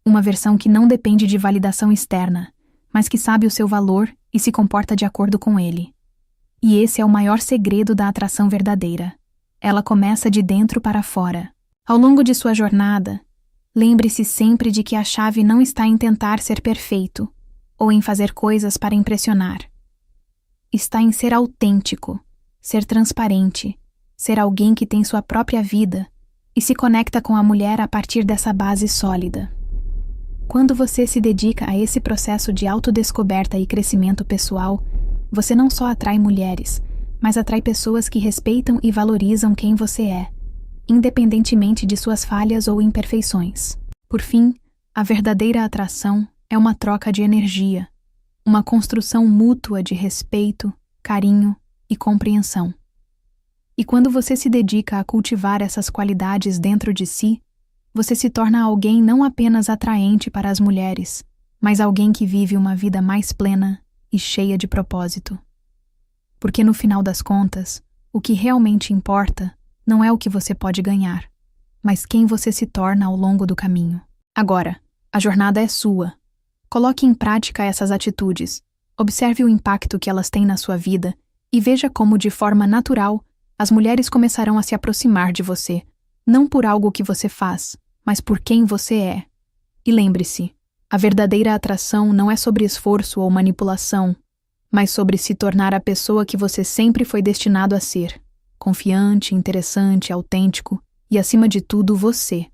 Uma versão que não depende de validação externa, mas que sabe o seu valor e se comporta de acordo com ele. E esse é o maior segredo da atração verdadeira. Ela começa de dentro para fora. Ao longo de sua jornada, lembre-se sempre de que a chave não está em tentar ser perfeito ou em fazer coisas para impressionar. Está em ser autêntico, ser transparente, ser alguém que tem sua própria vida e se conecta com a mulher a partir dessa base sólida. Quando você se dedica a esse processo de autodescoberta e crescimento pessoal, você não só atrai mulheres, mas atrai pessoas que respeitam e valorizam quem você é, independentemente de suas falhas ou imperfeições. Por fim, a verdadeira atração é uma troca de energia, uma construção mútua de respeito, carinho e compreensão. E quando você se dedica a cultivar essas qualidades dentro de si, você se torna alguém não apenas atraente para as mulheres, mas alguém que vive uma vida mais plena e cheia de propósito. Porque no final das contas, o que realmente importa não é o que você pode ganhar, mas quem você se torna ao longo do caminho. Agora, a jornada é sua. Coloque em prática essas atitudes, observe o impacto que elas têm na sua vida e veja como, de forma natural, as mulheres começarão a se aproximar de você, não por algo que você faz, mas por quem você é. E lembre-se, a verdadeira atração não é sobre esforço ou manipulação, mas sobre se tornar a pessoa que você sempre foi destinado a ser, confiante, interessante, autêntico e, acima de tudo, você.